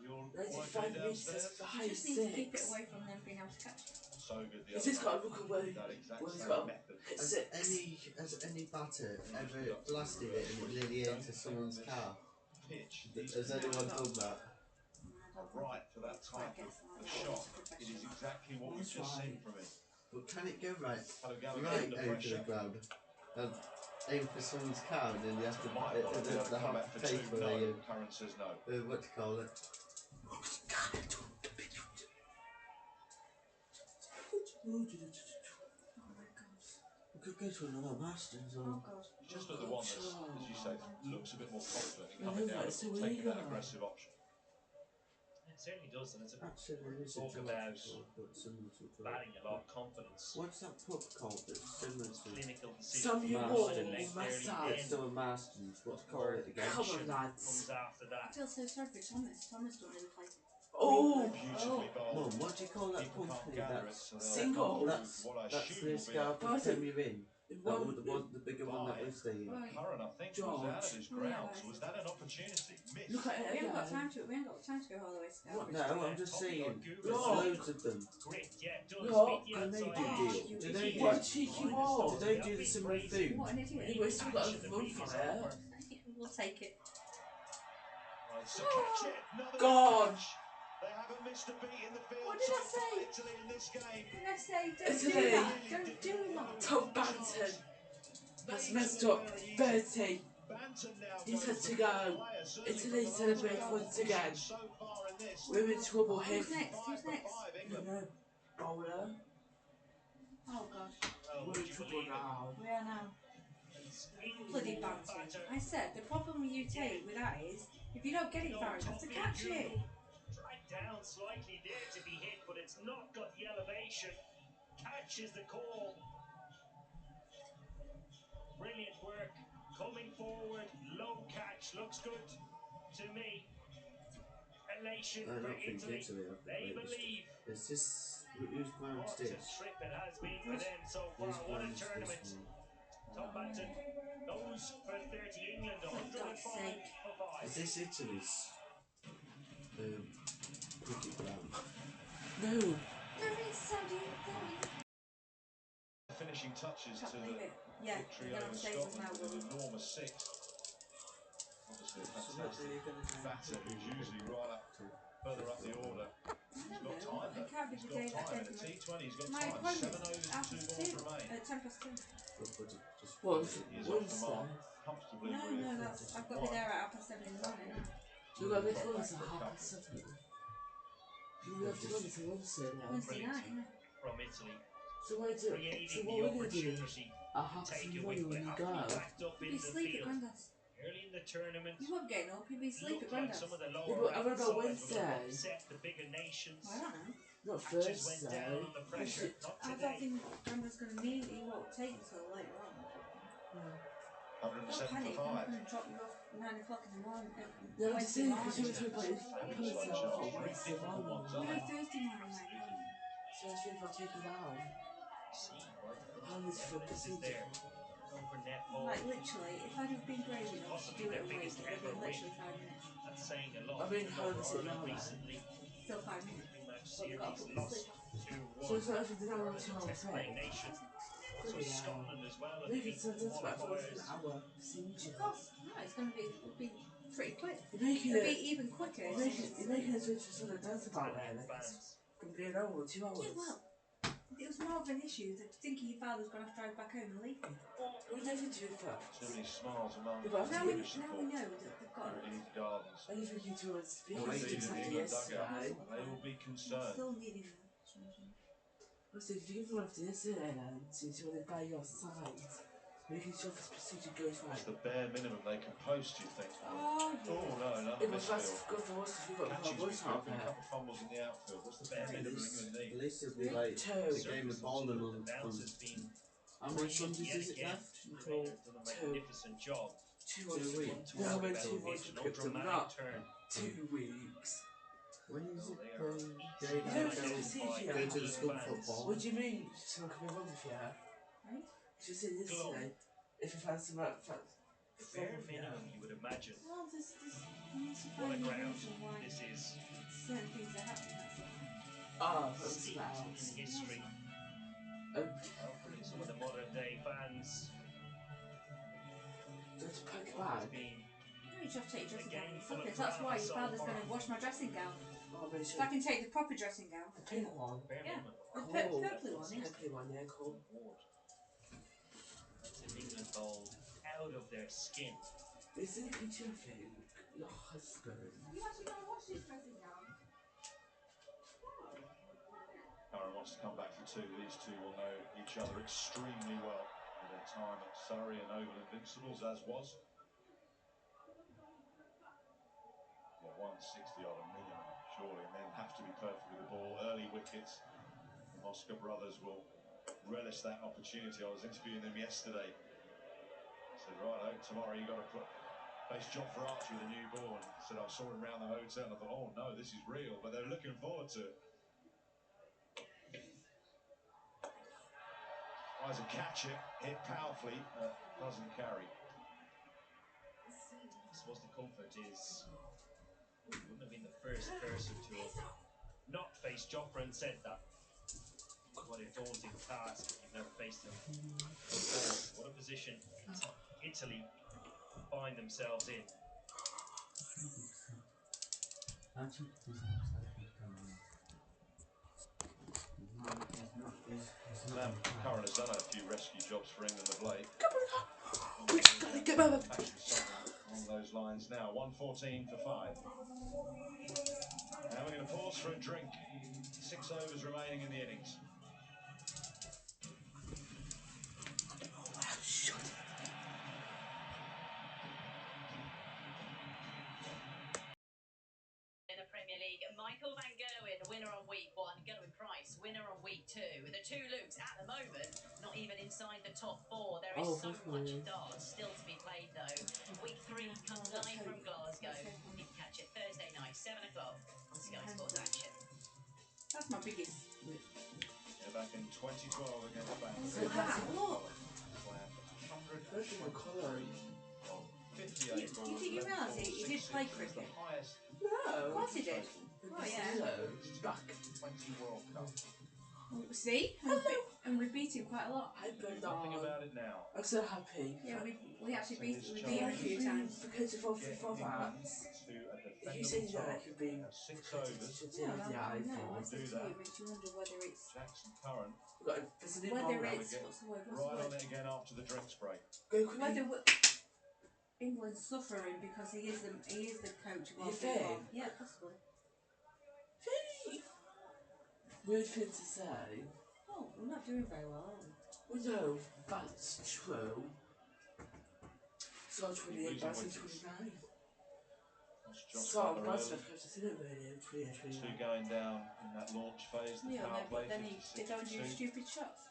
You're all
95
okay
metres,
downstairs?
You just need to keep it
5-6.
away from them being able to catch it.
So good the
He's
other
just got to
night.
look away
That exact
when he's
same
got
method.
hit
Has
6.
any batter ever blasted it and it nearly into someone's car?
Pitch
Has anyone done that?
right for that type of shot. It is exactly what we've just seen from him.
But can it go right
Gallagher under
over the
pressure.
ground and aim for someone's car and then you have to
Might well be able to
the
come
half
back for
pay
two.
for
No, Curran says no.
what to call it? We could go to another Masters or
Just at the one that's, as you say, looks a bit more confident in
I
coming
know,
down
it's
and
so
taking that
illegal.
aggressive option.
It certainly does, and it's a
actually there is a
talk
George
about
before, but similar to George.
batting a lot of confidence.
What's that pub called that's similar
Those
to
clinical decisions
Some
from
you
the
walk
line
in
length
my
early
side.
it's
then.
still a Masters, what's called it again?
Come on, lads.
Comes after
I
that.
feel so sorry for Thomas. Thomas don't really play.
Oh,
Beautifully bowled.
Mum, what do you call that
People can't
company
gather it,
that's
so they'll
Single.
come
that's
through what I
that's
assume
the
will be a
Scarborough
Party.
Premier Inn? That
One
was the bigger one that we stay in.
Right.
Curran, I think, was
George.
out of his grounds. Was that an opportunity? Missed.
look at it
We haven't got
again.
time to. We haven't got time to go all the way to Scarborough.
No, I'm just saying, there's
No.
loads of them.
Grit, yeah, it does.
No,
Beat the
And they
outside
do
Oh,
edge.
deal.
you
Do they
idiot.
do?
What a cheeky wall.
Do they do the similar food?
What an idiot.
Anyway, still got a run for it.
We'll take it.
Right, so catch it. Another
God.
catch. They haven't missed a beat in the field.
What did
so
I say?
far Italy in this game.
What did I say? Don't
Italy.
do that. Don't do that.
Tom Banton has messed up 30.
Banton now
He's
goes
had to
the
go.
player, certainly
Italy
from the last
celebrate
couple
once
of
again.
So far in this.
We're in trouble here.
Who's next? Who's next?
5
I
England.
don't know. Bowler.
Oh gosh.
Well,
We're
would
in
you
trouble
believe it?
now.
We are now.
It's
Bloody
equal
Banton.
batter.
I said the problem you take with that is if you don't get it far enough to catch it.
Dragged down slightly there to be hit, but it's not got the elevation. Catch is the call. Brilliant work. Coming forward, low catch. Looks good to me. Elation
I
for
don't think
Italy.
Italy have the
They
greatest.
believe.
Is this who's ground
What a
this?
trip it has been for them so far.
Whose
What a
ground is this
tournament.
one?
Tom Banton goes for 30. England,
For God's
105
sake.
for 5.
Is this Italy's cricket ground?
No.
They're in Saudi.
Finishing touches
Can't
to the
believe it. Yeah,
victory
they're
over
on stage with
Scotland
now.
with an enormous 6. Obviously a
So what are
fantastic
you going to do?
batter who's usually right up further up the order. He's got time
It can't be
though.
the day
He's got
that
time. In a
definitely.
T20 he's got
My
time.
appointment's
7 overs and 2 balls
2
remain.
at 2:10.
What?
He is off the mark
Wednesday.
comfortably
No,
with
no, that's. I've got to be there at 7:30 in the morning.
You got to go to half past 7. You have to go to Wednesday now.
Wednesday night, yeah.
From Italy.
So what do? So
Creating
what
the
we're gonna do?
opportunity
At half
to take
past
a
7
wicket.
when you
Have to
go.
be backed up
You'll
in
be
the
asleep at
field.
Grandad's.
Early in the tournament.
You won't be getting up. You'll be asleep at
Looked like
Grandad's.
some of the
Yeah,
lower
but I
ranked
don't know
sides were going to
Wednesday.
upset the bigger nations.
Well, I don't know.
Not
Catches went
Thursday.
down under pressure. Not
I don't
today.
think Grandad's going to need it. He won't take until later on. Don't
107
panic.
for
I'm not
5.
going to drop you off 9 o'clock in the morning.
No, I'm
Wednesday
saying because you
morning.
were talking about
Fabulous
it.
lunch hours.
On
Very
Wednesday
difficult
morning.
ones,
No,
aren't they?
Thursday morning, mate.
Absolutely.
So I think I'll take it out.
See, right?
How is it for
Evidence is
procedure?
there. Over net ball.
Like, literally, if I'd have been brave enough to
Possibly
do it
their
a week,
biggest
it'd have been
ever win.
literally 5 minutes.
That's saying a lot.
I mean,
Took
how
over
is it
Ireland
now,
recently.
Still 5 minutes.
Three-match
But they've got to
series
put me to
lost
sleep after.
2-1.
So it's not actually down
Ireland,
to
a
our
test playing
friend.
nation. Also
Bloody hell.
Scotland as well.
Maybe
Beat
it's not just about for
qualifiers.
an hour procedure.
Of course. No, it's going to be, it'll be pretty quick.
You're making
It'll
it.
be even quicker.
You're making it switch to sort of dance about there.
Italian
Like it's
fans.
going to be an hour or 2 hours.
Yeah, well, it was more of an issue that thinking your father was going to have to drive back home and leave me.
It was nothing too fast.
Too many smiles among
Yeah, but
Now
after
we,
British
now we
support
know that they've got.
here at Eden Gardens.
I was thinking towards
All
speaking
indeed
to
in the
somebody
England
yesterday.
dugout. They will be
I'm
concerned.
still needing that.
I was thinking from after yesterday then, since you want to buy your side, making sure this procedure goes
That's
right.
the bare minimum they can post, you think?
Oh, yeah.
Oh no, another
It was
misfield.
fast good for us because we got
Catching's
the
been
voice
good,
out
been a
there.
couple of fumbles in the outfield. What's the bare minimum England need?
At least it'll be like
Two.
the game of bowling on.
The bounce has been
How many Sundays is it
again.
left?
They've done a magnificent job.
2
What's
weeks.
the one to
No, I
worry
meant
about?
2 months
It's
for
no
Krypton,
dramatic
not
turn.
2 weeks.
When is
So
it
they are
playing?
easily
You don't
Go,
see
identified
here.
go to the
England
school
fans.
football.
What do you mean? Someone could be wrong with you?
Right?
You said yesterday, if you found some
The bare minimum you would imagine.
Well, there's
What a
no
ground
reason why
this is.
certain things are happening. That's
Oh,
all.
that was
Steeped
about.
in history. Hopefully some of the modern day fans
Don't you poke
what has
back?
been
No, you just have to take your
a
dressing gown
game
and
full
suck
of
it. That's
drama
why your
so
father's
far.
going to wash my dressing gown.
Oh, but
So I can take the proper dressing gown.
the pink one.
bare
Yeah.
minimum.
The
Cool.
purpley one, yeah.
Purpley one, yeah, cool.
Award. That's an England goal out of their skin.
Is it a picture of you, your husband?
You actually going to wash this dressing gown?
Curran wants to come back for two. These two will know each other extremely well. With their time at Surrey and Oval Invincibles, as was. Yeah, 160 odd a minimum, surely, and then have to be perfect with the ball. Early wickets. The Mosca brothers will relish that opportunity. I was interviewing them yesterday. I said, right, tomorrow you got to face John for Archie with a new ball. And I said, I saw him around the hotel and I thought, oh no, this is real. But they're looking forward to it. Tries to catch it, hit powerfully, doesn't carry.
I suppose the comfort is well, you wouldn't have been the first person to have not faced Joffre and said that. What a daunting task if you've never faced him before. What a position Italy find themselves in.
Curran has done a few rescue jobs for England of late.
Get over.
Action something along those lines now. 1:14 for 5. Now we're going to pause for a drink. 6 overs remaining in the innings.
In the Premier League, Michael Van Gerwen, winner on week 1, Gerwin Price, winner on week 2. The two Lukes at the moment not even inside the top 4. There is so much darts still to be played though. Week 3 comes live from Glasgow. You can catch it Thursday night, 7 o'clock on Sky Sports Action.
That's my biggest.
Yeah, back in 2012 against Bangladesh.
Look.
Slammed 123 on 58 balls.
You realise he did play cricket?
The highest.
Of course he did. Oh yeah.
Back. 20 World Cup.
See? And we beat him quite a lot.
Nothing about it now.
I'm so happy.
Yeah, we actually beat him a few times.
Because of all the formats. If you say that, it could be
6 overs.
No, I said
Do
to
that.
you, it makes you wonder whether it's
Jackson Curran.
whether it's what's the word?
Right on it again after the drinks break.
Whether England's suffering because he is the coach of our
You think?
football. Yeah, possibly.
Weird thing to say.
Oh, we're not doing very well, are we?
Well, no, that's true. So 28, that's 29. So I'm glad to have seen it really,
2 going down in that launch phase, the power play,
but then they go and do
56-2.
stupid shots.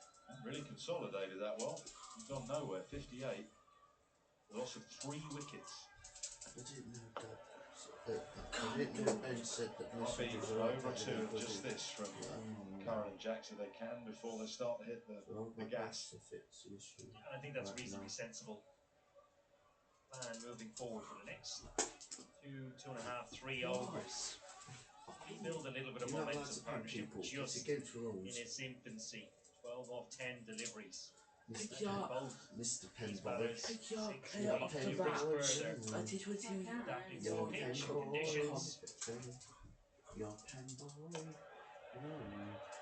Really consolidated that well. He's gone nowhere, 58. Loss of 3 wickets.
I didn't know that. I didn't know Ben said that
Might be
messages
over
are
2 of just this from Curran and Jackson. They can before they start to hit the gas.
And I think that's reasonably sensible plan moving forward for the next 2.5, 3 overs. Rebuild a little bit of momentum. Partnership just in its infancy. 12 off 10 deliveries.
Mr. Penboy.
Adapting to the pitch conditions.
Your Penboy.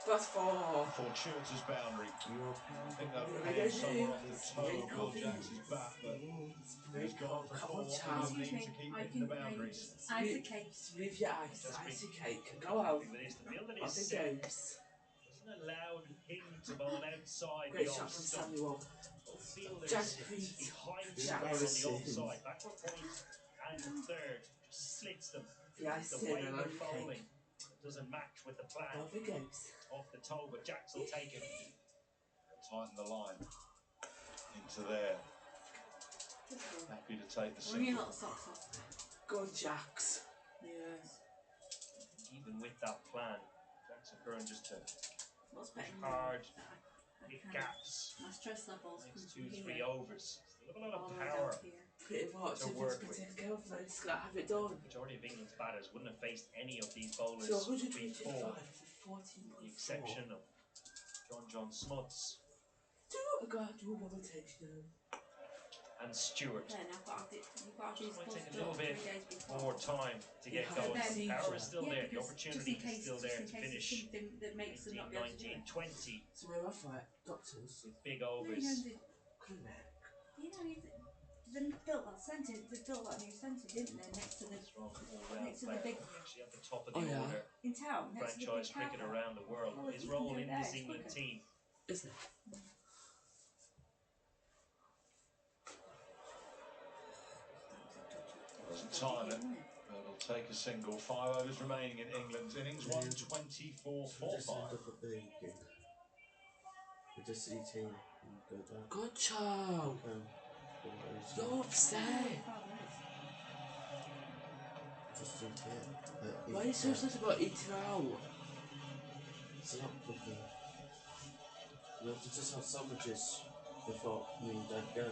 That's 4.
Fortuitous boundary. I think that
Penboy.
came somewhere off the toe of Will Jackson's bat, but he's gone for 4. He'll need to keep hitting the boundaries.
Icy cake.
With your icy cake. Go out.
The field that
Off
is
it
set.
goes.
Wasn't allowed him to bowl outside
Great
the
shot
off
from
stump.
Samuel.
Both fielders
Jack
sit
Reed.
behind
Jack
square on the
Reed.
offside. Backward point and third. Just slits them.
The ice
The way
in
they're
and
bowling doesn't match with the plan.
Off it goes.
Off the toe, but Jacks will take it.
Tighten the line into there. Happy to take the
Bring your
single.
little socks off.
Go on, Jax.
Yes.
Even with that plan, Jackson Curran just to
What's
push
better
hard,
I
hit
can-
gaps,
My stress levels come
makes
from
2-3
here.
overs. Still have a lot
all
of
the way down
power
to here.
Pretty much.
to
If
work
it's been
with.
taken care of, then just gotta have it done.
The majority of England's batters wouldn't have faced any of these bowlers
So 125
before,
for 14.4.
with the exception of John Smuts
Do not go out to a rotation.
and Stewart.
Then I've got to do, you've got to do
Just might
supposed
take a
to
little
do it
bit
3 days before.
more time to get
Yeah,
going.
then-
The power is still
Yeah,
there, the
because
opportunity
just in case,
is still there
just
to
in case
finish
it's something that makes them not be able to do
19,
it.
20
So we're off right, doctors.
with big
No,
overs.
Correct.
They built that centre, they built that new centre, didn't they, next to the,
Strong all-round
next to the
player.
big,
Actually at the top of the
Oh, yeah.
order.
in town, next to the
Franchise
big car
cricket
park.
around the world.
Well,
His
you can
role
do it
in
there,
this
it's
England
quicker.
team.
Isn't it?
Doesn't time it, but it'll take a single. 5 overs remaining in England's innings. 124
Just
4-5.
end up at the we just see team and go down.
Good job. You're upset.
Just eat it.
Why are you so upset about eating out?
It's not cooking. You have to just have sandwiches before me and Dad go.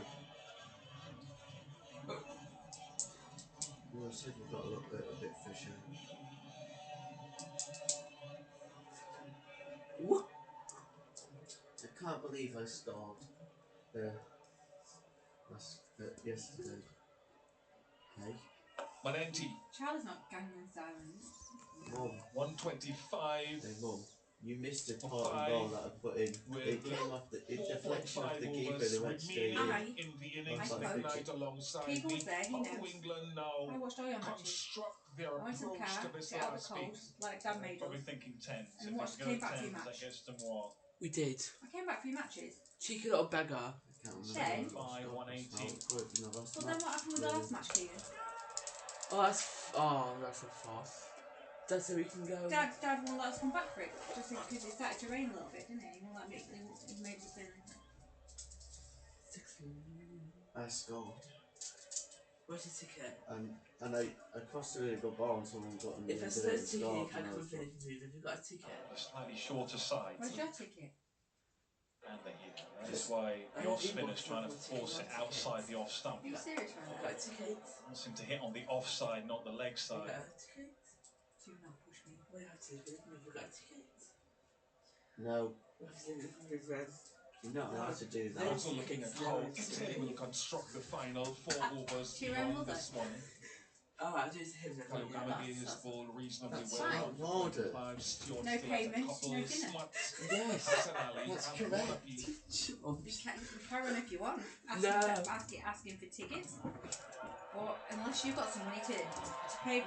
We'll see if we've got a little bit of fish out.
What?
I can't believe I scored yesterday. Hey?
Manenti,
Charlie's not Gangnam Style.
Mum.
125.
Hey Mum, you missed a
For
important
five
ball that I put in.
with
It came off the deflection off
4.5
the keeper
overs
and it went straight in.
remaining in the innings
I
midnight
spoke.
alongside
Keeper
me.
was there, he
How do
knows.
England now
I watched all your matches.
construct their
I went to the
approach
car,
to this
get out of
last
the cold,
piece?
like Dad made
Probably
us.
thinking 10s.
And
If
watched,
we
came
go
back for your
10s,
match.
I guess tomorrow.
We did.
I came back for your matches.
Cheeky little beggar.
I can't remember.
Then?
what I
5,
scored.
180.
Well, you know, last
Well, then
match.
what happened with the last match, Keegan?
Oh, that's a farce. That's so we can go.
Dad won't let us come back for it, just because it started to rain a little bit, didn't it? He won't let me, he made us in.
16.
I scored.
Where's the ticket?
And I crossed a really good ball and someone got in the
If
end
it's
of
a
it and
ticket, you
scored.
can't
And I
come
was
with
like,
anything. Have you got a ticket?
The slightly shorter side.
Where's your ticket?
And the hit. That's why the off spinner's trying to force it outside the off stump.
Are you serious
I
right
got
now?
a ticket.
Wants him to hit on the off side, not the leg
I
side.
got a ticket.
Do not push me.
Where have you ticket? Have you got a ticket?
no,
Where have you ticket?
you're not allowed to do
We're
that.
also looking at how Italy will construct the final 4 overs
To your own
beyond
mother.
this one.
Oh, I do it to him.
Kalou
Yeah,
Gamagee
that's-
has bowled reasonably
that's
well.
fine.
Down for
Order.
25. Stewart
No
still has a
payment,
couple.
no dinner.
Smuts,
Yes,
Hassan Ali,
that's
and one
correct.
apiece.
You can run if you want. Asking for tickets. Or unless you've got some money to pay.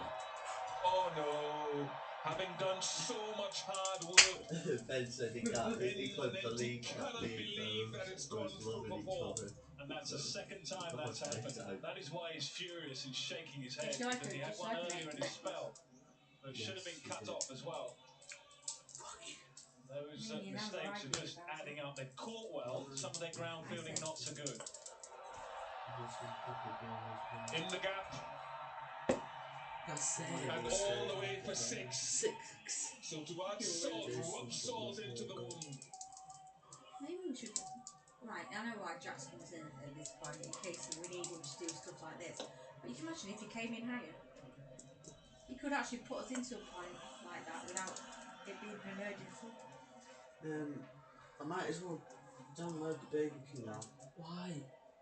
Oh no! Having done so much hard work,
Ben said he couldn't believe that
cannot believe that it's gone through
loving each
before.
other.
And that's the second time that's happened. That is why he's furious and shaking his head,
Just like
because he
it,
had
just
one
like it.
earlier in his spell. But it should have
Yes,
been
he
cut
did.
off as well. Those
Me and Anna
mistakes are
argued
just
about it.
adding up. They've caught well, some of their ground fielding not so good.
In the gap,
That's
and
it.
all the way for 6.
6.
So to add salt, rub salt into the wound.
Maybe we should. Right, I know why Jackson was in at this point in case we need him to do stuff like this. But you can imagine if he came in higher, he could actually put us into a point like that without it being an emergency.
I might as well download the Burger King now.
Why?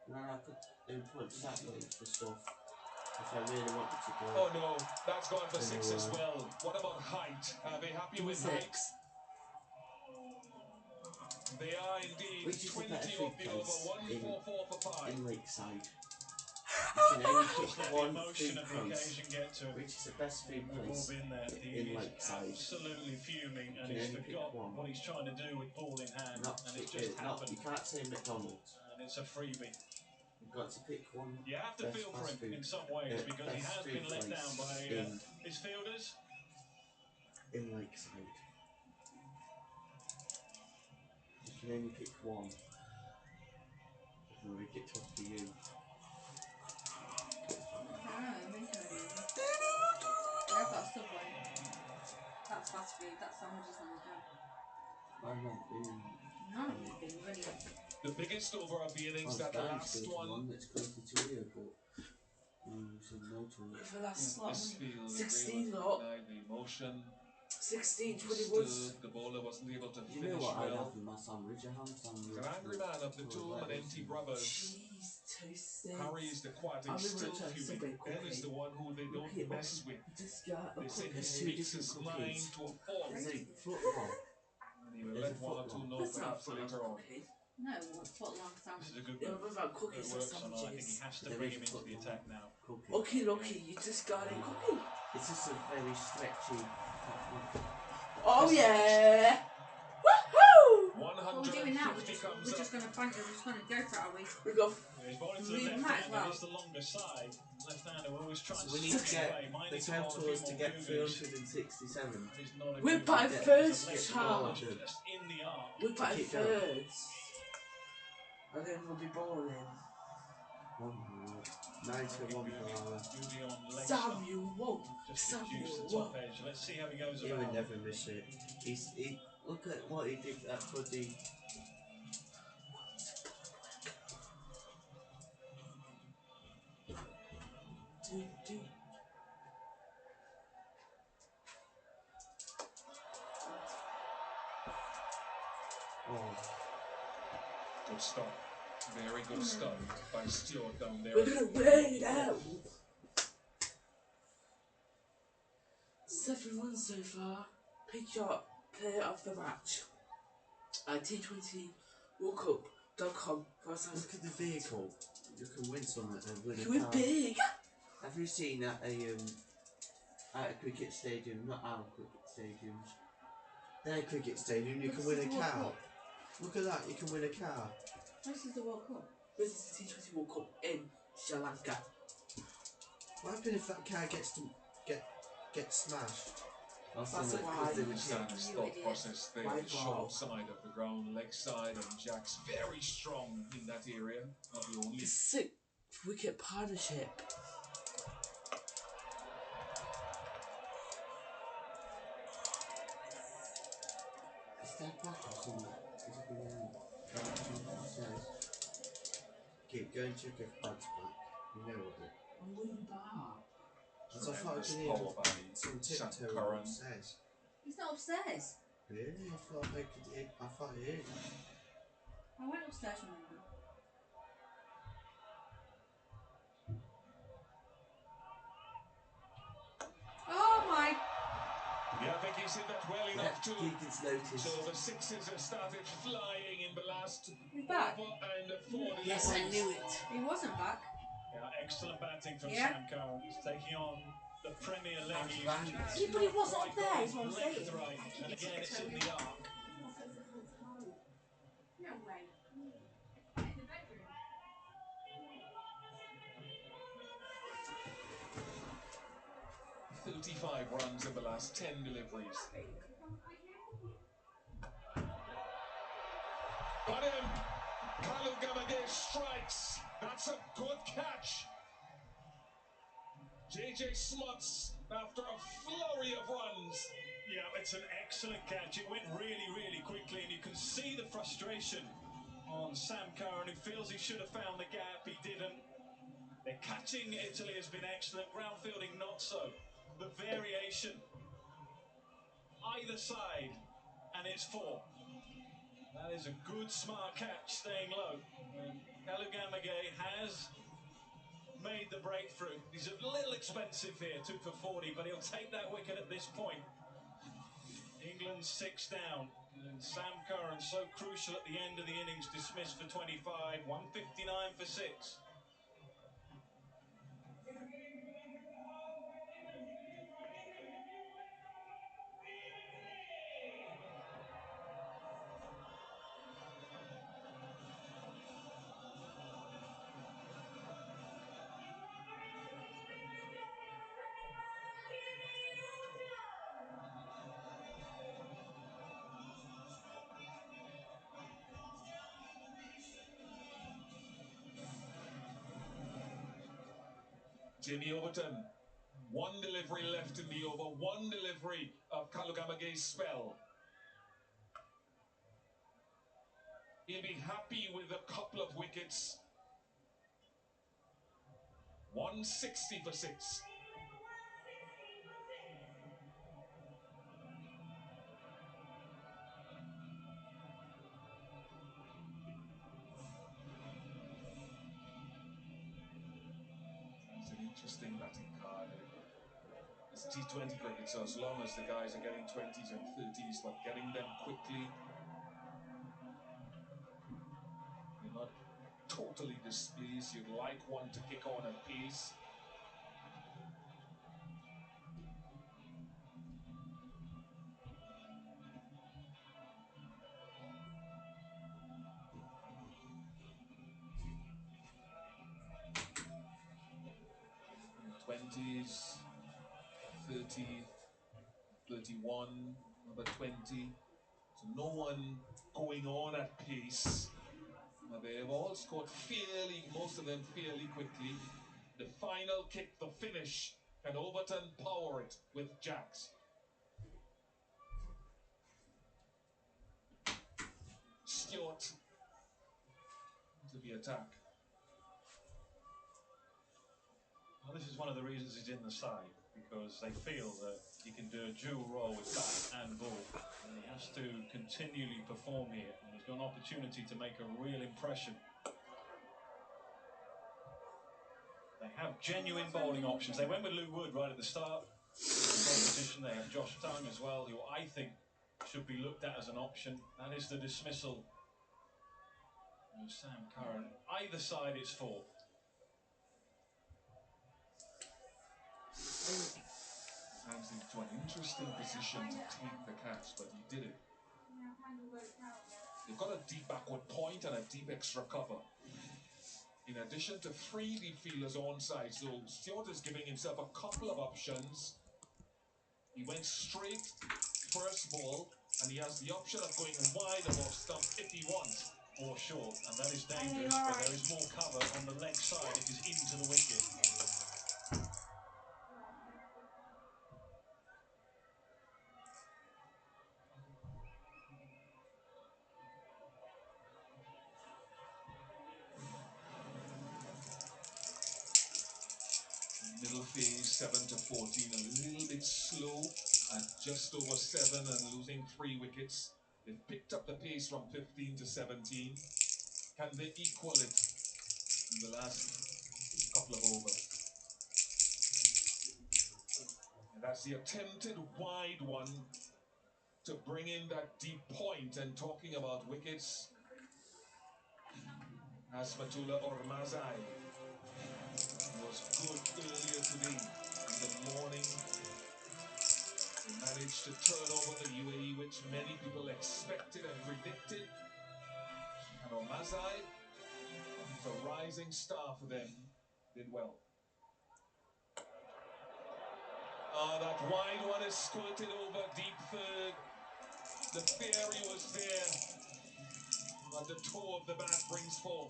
And then I could input sat links for stuff if I really wanted to go.
Oh no, that's gone for 6 as well. What about height? Are they happy with height?
6.
They are indeed.
Which is the
20
better
of
food
the over,
place
144 for 5.
in Lakeside? You can only pick
Let the
one
emotion
food
of the
place.
occasion get to him.
Which is the best food
We've all
place
been there. He
in
is
Lakeside?
absolutely fuming, and
You can
he's
only pick
forgot
one.
what he's trying to do with ball in hand,
Not
and it's
chicken.
just
Not,
happened.
you can't say McDonald's.
And it's a freebie.
You've got to pick one.
You have to
best
feel for
fast
him
food.
in some ways because he
best
has
food
been let
place
down by
in
his fielders.
Lakeside. You can only pick one. I'll make it tough for you.
Subway. That's fast food. That's sandwiches on the go.
I went in.
No, you've been running.
The biggest over of the innings, that last one.
That's closer to Rio, but you said no to it.
For that slot,
This field,
16
they
lot.
denied the motion.
16, 21.
The bowler wasn't able to
You
finish
know what I'd
well.
have with my sandwich? A ham sandwich.
He's an angry man of the Tool and NT brothers.
Jeez, toasted.
Harry is the quiet
I
and still
remember
fuming.
Subway
Ben is
cookie.
the one who they don't
Cookie,
mess with.
Just got a
They say
cookie.
he speaks his mind to a fault.
There's a football.
And he will let one or two know
That's not
perhaps later on.
cookie.
No, foot long
This
sandwich.
is a good
Yeah,
move.
what about cookies
It
and
works on. I think he
sandwiches?
has to
There
bring
is
him into the
football.
attack now.
Cookie.
Okay, lucky, you just got a cookie.
It's just a very stretchy.
Oh yeah! Woohoo!
What are we doing now?
150 comes
We're
up.
just going to bank it. We're just going to go for it, are we?
We go.
Yeah, he's bowling to
We
the left
might as
hand.
well.
It's the longer side. Left-hander will always try and
So we need to
stick
get
away. Might
the
need to bowl a
total
few
is to
more
get
googles.
367.
That is not a
We're
good
by
bet.
first,
There's a
Charles.
left ball just in the arc.
We're by
Keep going.
thirds. And then we'll be bowling.
91 per hour.
Googly on leg
Sam,
stump.
you won't.
Just
Sam,
reduce
you
the top
won't.
edge. Let's see how he goes
He would
about.
never miss it. Look at what he did at Buddy. Oh.
Good stop. Very good stop by Stewart down there.
We're gonna wear it out. 7 runs so far. Pick your player of the match at T20WorldCup.com.
Look at the vehicle. You can win something and win a
We're
car.
big.
Have you seen at a cricket stadium, not our cricket stadiums, their cricket stadium, you can win a car. Look at that, you can win a car.
This is the World Cup.
This is the T20 World Cup in Sri Lanka.
What happens if that car gets smashed?
That's
Because
why.
they were
Stan's thought process there. The short side of the ground, leg side, and Jack's very strong in that area. Not the only.
The 6th wicket partnership.
Is that back or something? Is it going says? Keep going, check if Bud's back. You know what it.
I'm winning back.
As I thought I
Tremendous
could hear
power by
some
Sam
tiptoe
Curran.
upstairs.
He's not upstairs.
Really? I thought I heard it.
I went upstairs, remember? Oh my!
Yeah, I think he's hit that well enough too.
Keegan's noticed.
So the sixes have started flying in the last
He's back.
over and 4
Yes, I knew it.
He wasn't back.
Yeah, excellent batting from
Yeah.
Sam Curran. He's taking on the Premier leg
That's
usage.
right.
It's
Yeah, but he
not
wasn't
quite
up there,
got
is
his
what I'm
length
saying.
right. And again, it's in the arc.
No way.
35 runs in the last 10 deliveries. Got him! Kalu Gamage strikes. That's a good catch. JJ Smuts after a flurry of runs.
Yeah, it's an excellent catch. It went really, really quickly, and you can see the frustration on Sam Curran, who feels he should have found the gap. He didn't. The catching Italy has been excellent. Ground fielding not so. The variation either side, and it's 4. That is a good, smart catch, staying low. And Kalugamage has made the breakthrough. He's a little expensive here, 2 for 40, but he'll take that wicket at this point. England 6 down, and Sam Curran so crucial at the end of the innings, dismissed for 25, 159 for 6.
Jimmy Overton, One delivery left in the over. One delivery of Kalugamage's spell. He'll be happy with a couple of wickets. 160 for 6. It's an interesting batting card. It's T20 cricket, so as long as the guys are getting 20s and 30s, but getting them quickly, you're not totally displeased. You'd like one to kick on at pace. In the 20s, 30, 31, number 20. So no one going on at pace. They've all scored fairly, most of them fairly quickly. The final kick, the finish, can Overton power it with jacks? Stewart to the attack.
Well, this is one of the reasons he's in the side, because they feel that he can do a dual role with bat and ball, and he has to continually perform here, and he's got an opportunity to make a real impression. They have genuine bowling options. They went with Lou Wood right at the start of the competition. They have Josh Tongue as well, who I think should be looked at as an option. That is the dismissal of Sam Curran. Either side, it's 4.
Hands into an interesting position to take the catch, but he did it. They've got a deep backward point and a deep extra cover. In addition to 3 deep fielders onside, so Stewart is giving himself a couple of options. He went straight first ball, and he has the option of going wide of off stump if he wants.
Or short, and that is dangerous, but there is more cover on the leg side if he's into the wicket.
Middle phase 7 to 14, a little bit slow at just over 7 and losing 3 wickets. They've picked up the pace from 15 to 17. Can they equal it in the last couple of overs? And that's the attempted wide one to bring in that deep point. And talking about wickets, Asmatullah Ormazai was good earlier today. In the morning, they managed to turn over the UAE, which many people expected and predicted. And Ormazai, who's a rising star for them, did well. That wide one is squirted over deep third. The theory was there, but the toe of the bat brings 4.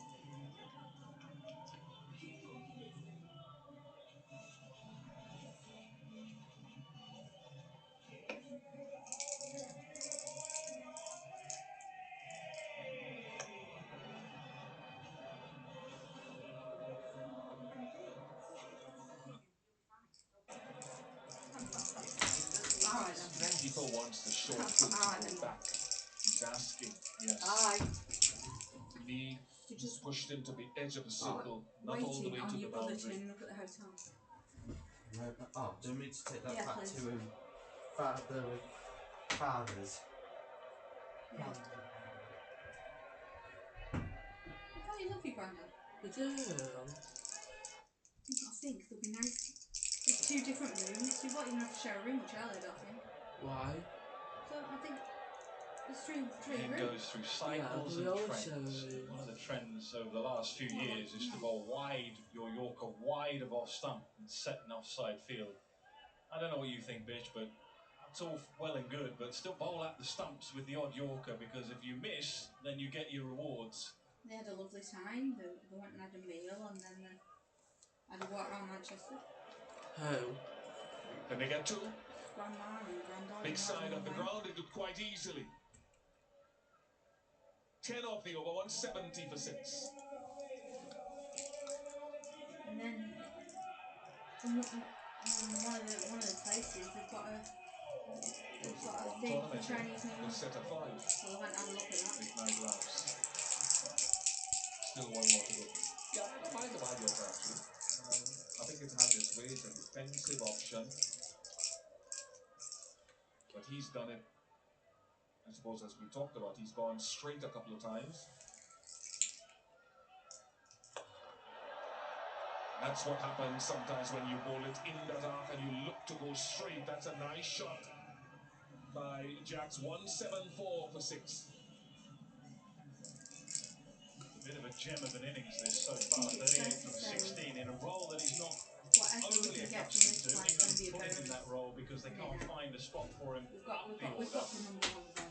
Keeper wants the short field to go back. He's asking, yes. Lee pushed him to the edge of the circle, not all the way to the boundary.
Look at the hotel.
No, but, oh, do you want me to take that
Yeah,
back
please.
to the fathers?
Yeah. Oh, you love your granddad.
I do.
I think they'll be nice. There's 2 different rooms. You won't even have to share a room with Charlie, I don't think.
Why?
So I think there's 3
It
rooms.
goes through cycles and trends.
showing.
One of the trends over the last few years is to bowl wide your Yorker, wide of off stump and set an offside field. I don't know what you think, Bitch, but it's all well and good, but still bowl at the stumps with the odd Yorker, because if you miss, then you get your rewards.
They had a lovely time. They went and had a meal, and then they had a walk around Manchester.
Who?
Can they get two?
Grandma and granddad.
Big
and
side
all
of the
them
ground, they do quite easily. 10 off the over, 170 for 6.
And then in one of the places they've got a thing for Chinese New Year.
Set a 5.
So I went and had a look at that.
Midnight Labs. Still one more to go. Yeah, I don't mind the Mayoka actually. I think it has its way. It's a defensive option. But he's done it, I suppose, as we talked about. He's gone straight a couple of times. That's what happens sometimes when you bowl it in that arc and you look to go straight. That's a nice shot by Jacks. 174 for 6.
A bit of a gem of an innings this so far. 38 from 16 in a role that he's not overly accustomed to. England put him in that role because they can't find a spot for him up the order.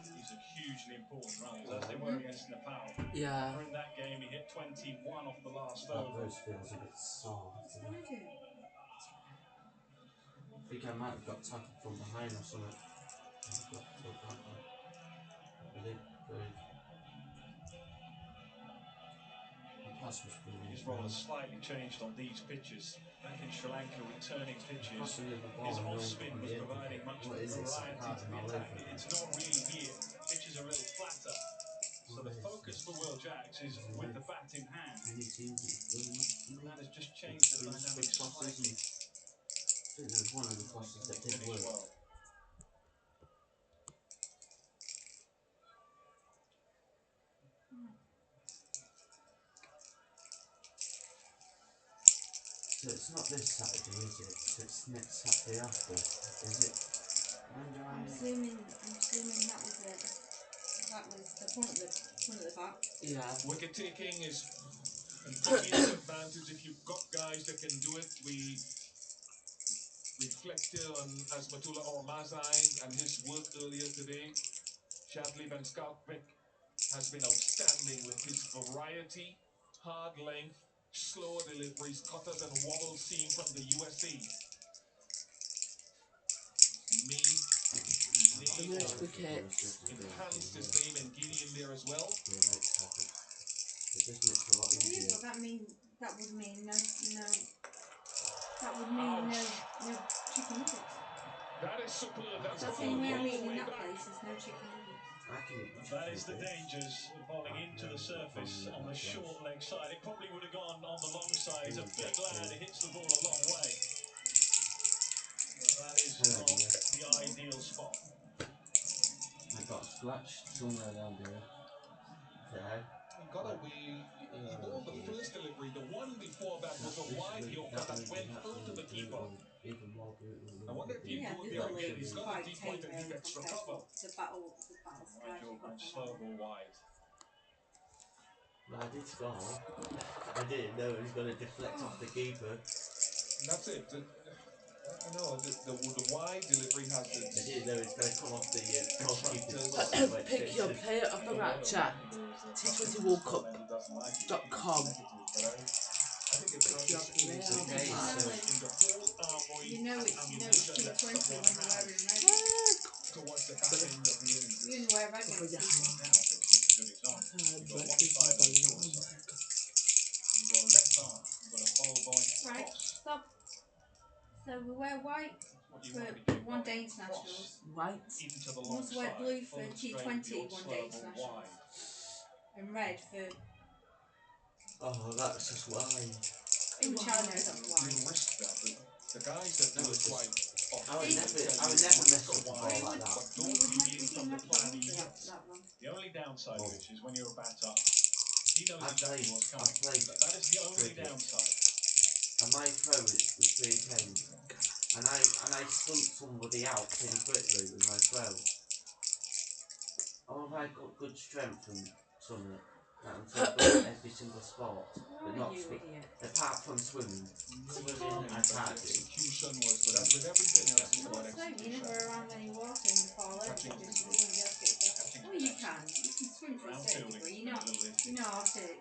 These are hugely important runs, as they were against Nepal.
Yeah.
During that game, he hit 21 off the last
That
over.
rose feels a bit soft. I think I might have got tackled from behind or something.
His role has slightly changed on these pitches. Back in Sri Lanka, returning pitches, his off-spin was providing much variety to the attack. It's not really here. Pitches are a little flatter. So the focus for Will Jacks is with the bat in hand. That has just changed the dynamic slightly.
I think there was one of the crosses that did work.
Well.
So it's not this Saturday, is it? So it's next Saturday after, is it?
I'm assuming that was it. That was the front of the bat.
Yeah.
Wicket taking is taking advantage. If you've got guys that can do it, we reflected on Asmatullah Ormazai and his work earlier today. Shadley Van Skalkbeck has been outstanding with his variety, hard length, slower deliveries, cutters and wobble seam from the USA. Enhanced his name in Guinea in there as well.
It just makes it a lot easier.
But that would mean no chicken nuggets.
That is superb. That's
the thing we are eating in that place is no chicken nuggets.
That is the dangers of bowling into the surface on the short leg side. It probably would have gone on the long side. He's a big lad who hits the ball a long way. But that is not the ideal spot.
I got scratched somewhere around here. There.
He got away. He bowled the first delivery. The one before that was a wide yorker that went full to the keeper. I wonder if you do it there again. He's got a deep point and deep extra cover.
The battle
Wide yorker and slow ball wide.
I did score. I didn't know it was going to deflect off the keeper.
That's it. I know the wide delivery has it.
I didn't know it was going to come off the goalkeeper's.
Pick your player up on that chat. T20worldcup.com. Pick your player up.
You know it's T20 when you're wearing red.
Towards the back end of the innings.
You only wear red when it's
You've got a left arm, you've got a bowl going
right, stop. So we wear white for one day internationals.
White.
We must wear blue for T20 one day internationals. And red for.
Oh, that's just wide.
Even Charlie knows that's wide.
You risk that, but the guys that do it quite often.
I would never mess up the ball like that.
But don't deviate from the plan he hits.
The only downside, which is when you're a batter, he knows exactly what's coming. That is the only downside.
And my throw was 310. And I stumped somebody out pretty quickly with my throw. Oh, have I got good strength and something? I'm so good at every single sport. But not apart from swimming. Swimming I can't do.
Execution was, but as with everything else, it's about execution.
You never around any water and you fall over because you won't be able to get yourself. Well, you can. You can swim to a certain degree. You know how to swim.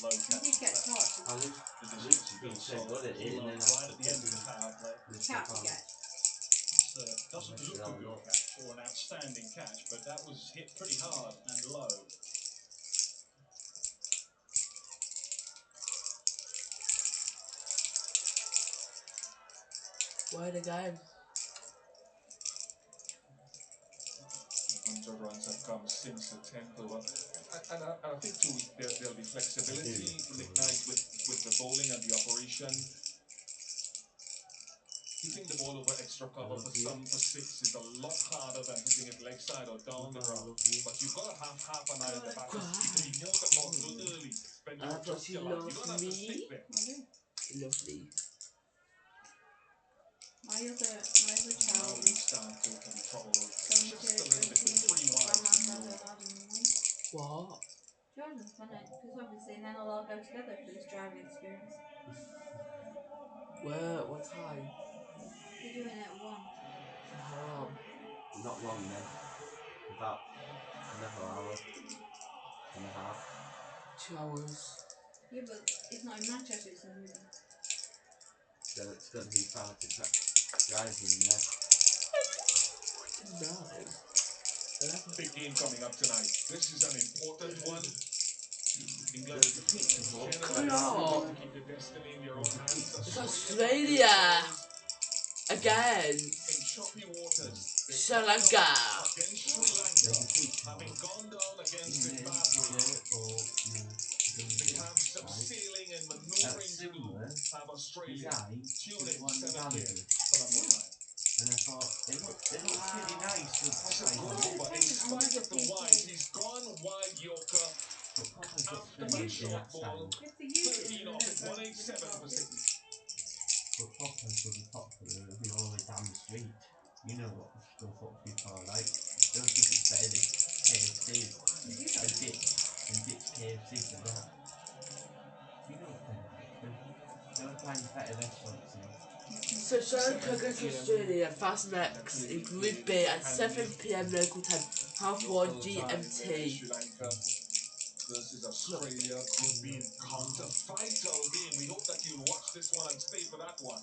low catch.
He gets hot.
Luke's been so good at it, and then
right at the end of the power play.
Cat forget.
Doesn't look a good catch or an outstanding catch, but that was hit pretty hard and low.
Where again?
100 runs have come since the 10th over. And I think too, there'll be flexibility in Ignite with the bowling and the operation. Hitting the ball over extra cover for 6 is a lot harder than hitting it leg side or down the ground. But you've got to have half an eye on the back. You can be moved and not too early. Then you adjust your line. You don't have to stick there.
Lovely.
My other
Now
child
we
is
start to have trouble
going
just
to
a little bit with 3
grandma's
wides.
had her lad in the morning.
What?
Jordan's funny, because obviously then they'll all go together for this driving experience.
Where? What time?
They're doing it at 1.
How long?
Not long then. About another hour and a half.
2 hours.
Yeah, but it's not in Manchester, it's in Wigan.
So it's going to be far to drive in there.
No.
Big game coming up tonight. This is an important one. England is
Come on.
to keep the destiny in their own hands.
It's Australia again.
In choppy waters.
Sri Lanka.
Against Sri Lanka. Having gone down against Zimbabwe. They have some sailing and maneuvering to do. Have Australia. Tune in 7 p.m. Colombo time.
And I thought, it looks really nice.
It's a goal, but in spite of the wide, he's gone wide Yorker. After that short ball, 13 off at 187 for City.
But Poppers will be popular, it'll be all the way down the street. You know what the foot people are like. They'll think it's better than KFC and ditch KFC for that. You know what they're like. They'll find better restaurants now.
So Sri Lanka against Australia fast next in Group B at 7 p.m. local time, half 1 GMT.
Sri Lanka versus Australia could be counter-vital game. We hope that you'll watch this one and stay for that one.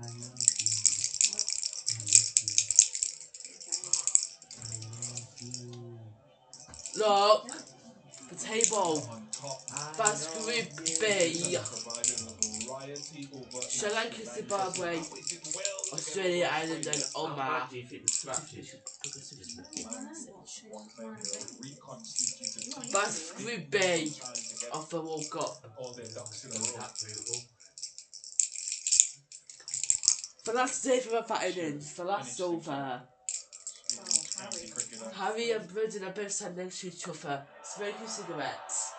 I love you.
Look, the table. That's Group B. Sri Lanka, Zimbabwe, Australia, Ireland, and Oman.
Do you think the scratches?
That's Group B of the World Cup.
All their ducks in a row.
The last day for the batting in, the last over. Harry and Brendan are both standing next to each other, smoking cigarettes.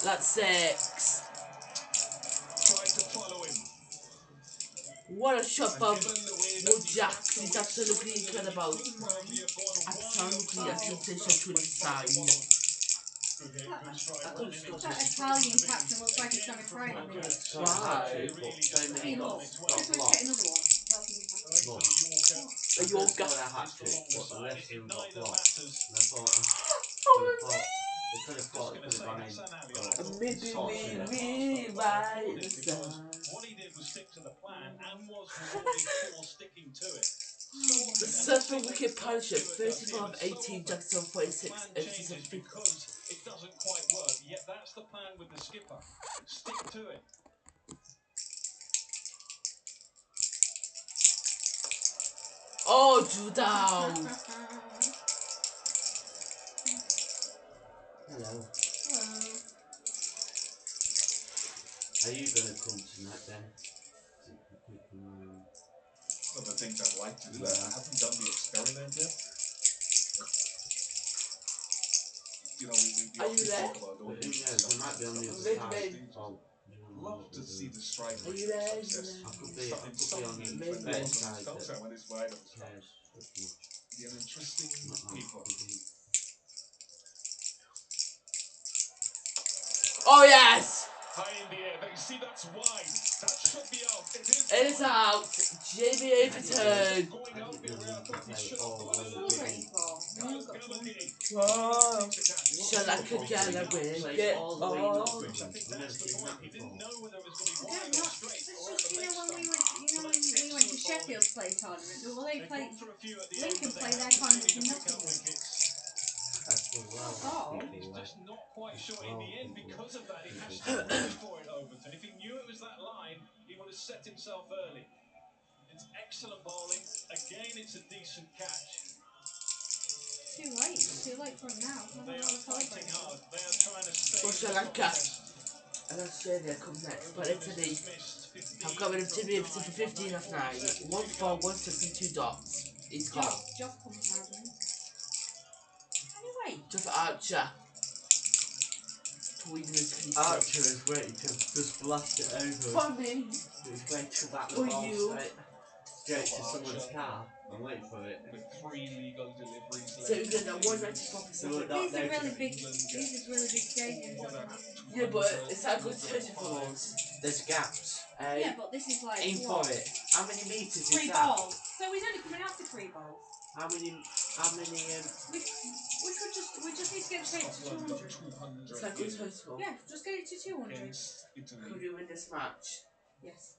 That's 6.
Try to follow him.
What a shot by Woodjack. He's absolutely incredible. Absolutely a sensation to his side.
That Italian captain looks like he's going to cry at me.
Why?
Hey, look, just wish get another one.
A Yorker.
I had to, but the rest of them got blocked. And I thought, they could have thought it could have gone in.
Maybe we rewrite the sun.
What he did was stick to the plan and was rewarded for sticking to it.
The Surfer Wicked Partnership, 34 of 18, Jackson 46,
Changes because it doesn't quite work. Yet that's the plan with the skipper. Stick to it.
Oh, Drew down.
Hello.
Hello.
Are you going to come tonight then?
One of the things I'd like to do. I haven't done the experiment yet. You know, we
Are you there?
talk about all these
We might be on the other
Maybe.
side.
love to see the strike
Are
rate
you there?
success.
I could be on the
Maybe.
better side.
Sometimes when it's wide of the start.
Yes,
They're interesting people.
Oh yes!
High in the air. Now you see that's wide. That should be out.
It is out. Jamie overturned.
Going out there where I thought he should have
What are you celebrating for? Everyone's got to win.
Whoa. Shall I could get a win? Get
all the way north
all.
with
I
him.
think
We've never
that's the
seen
point.
that
He didn't
before.
know whether it was going to be
I
wide
don't
or
know.
straight
It's
or at
just,
the
you know,
leg
when we
stump.
went, you know,
But
when we went to
excellent
Sheffield
bowling.
to play tournament, well, they
They've
played,
gone for a few at the end,
Lincoln
but they
played their
have
tournament
continued
in
to pick up
Nottingham.
wickets.
That's the well.
That's all.
And he's just not quite sure in the end. Because of that, he has to
People.
reach for it, Overton. If he knew it was that line, he would have set himself early. It's excellent bowling. Again, it's a decent catch.
Too late. It's too late for him now.
They are fighting hard. They are trying to stay
What
in
shall
the
I get?
contest.
And Australia come next, but
Overton is
Italy
dismissed. 15
have got rid of
from
Jimmy
nine,
for 15 off 9.
1
1
to
4,
go.
1 6 and 2 dots. He's got.
Job comes now, doesn't it? Anyway.
Just Archer. To win this piece.
Archer is waiting to just blast it over.
For me.
He's waiting to bat the
For
ball
you.
straight to someone's car and wait for it.
With 3 legal deliveries
So
left.
you're going to 194%.
They were not
These are really
noticing.
big. These are really big stadiums, aren't they?
Yeah, but it's not good turning for us.
There's gaps.
Yeah, but this is like
Aim
what?
for it. How many meters is
3
that?
balls. So he's only coming after 3 balls.
How many
We just need to get straight to 200.
It's not good total.
Yeah, just get it to 200.
Against
Could
Italy.
we win this match?
Yes.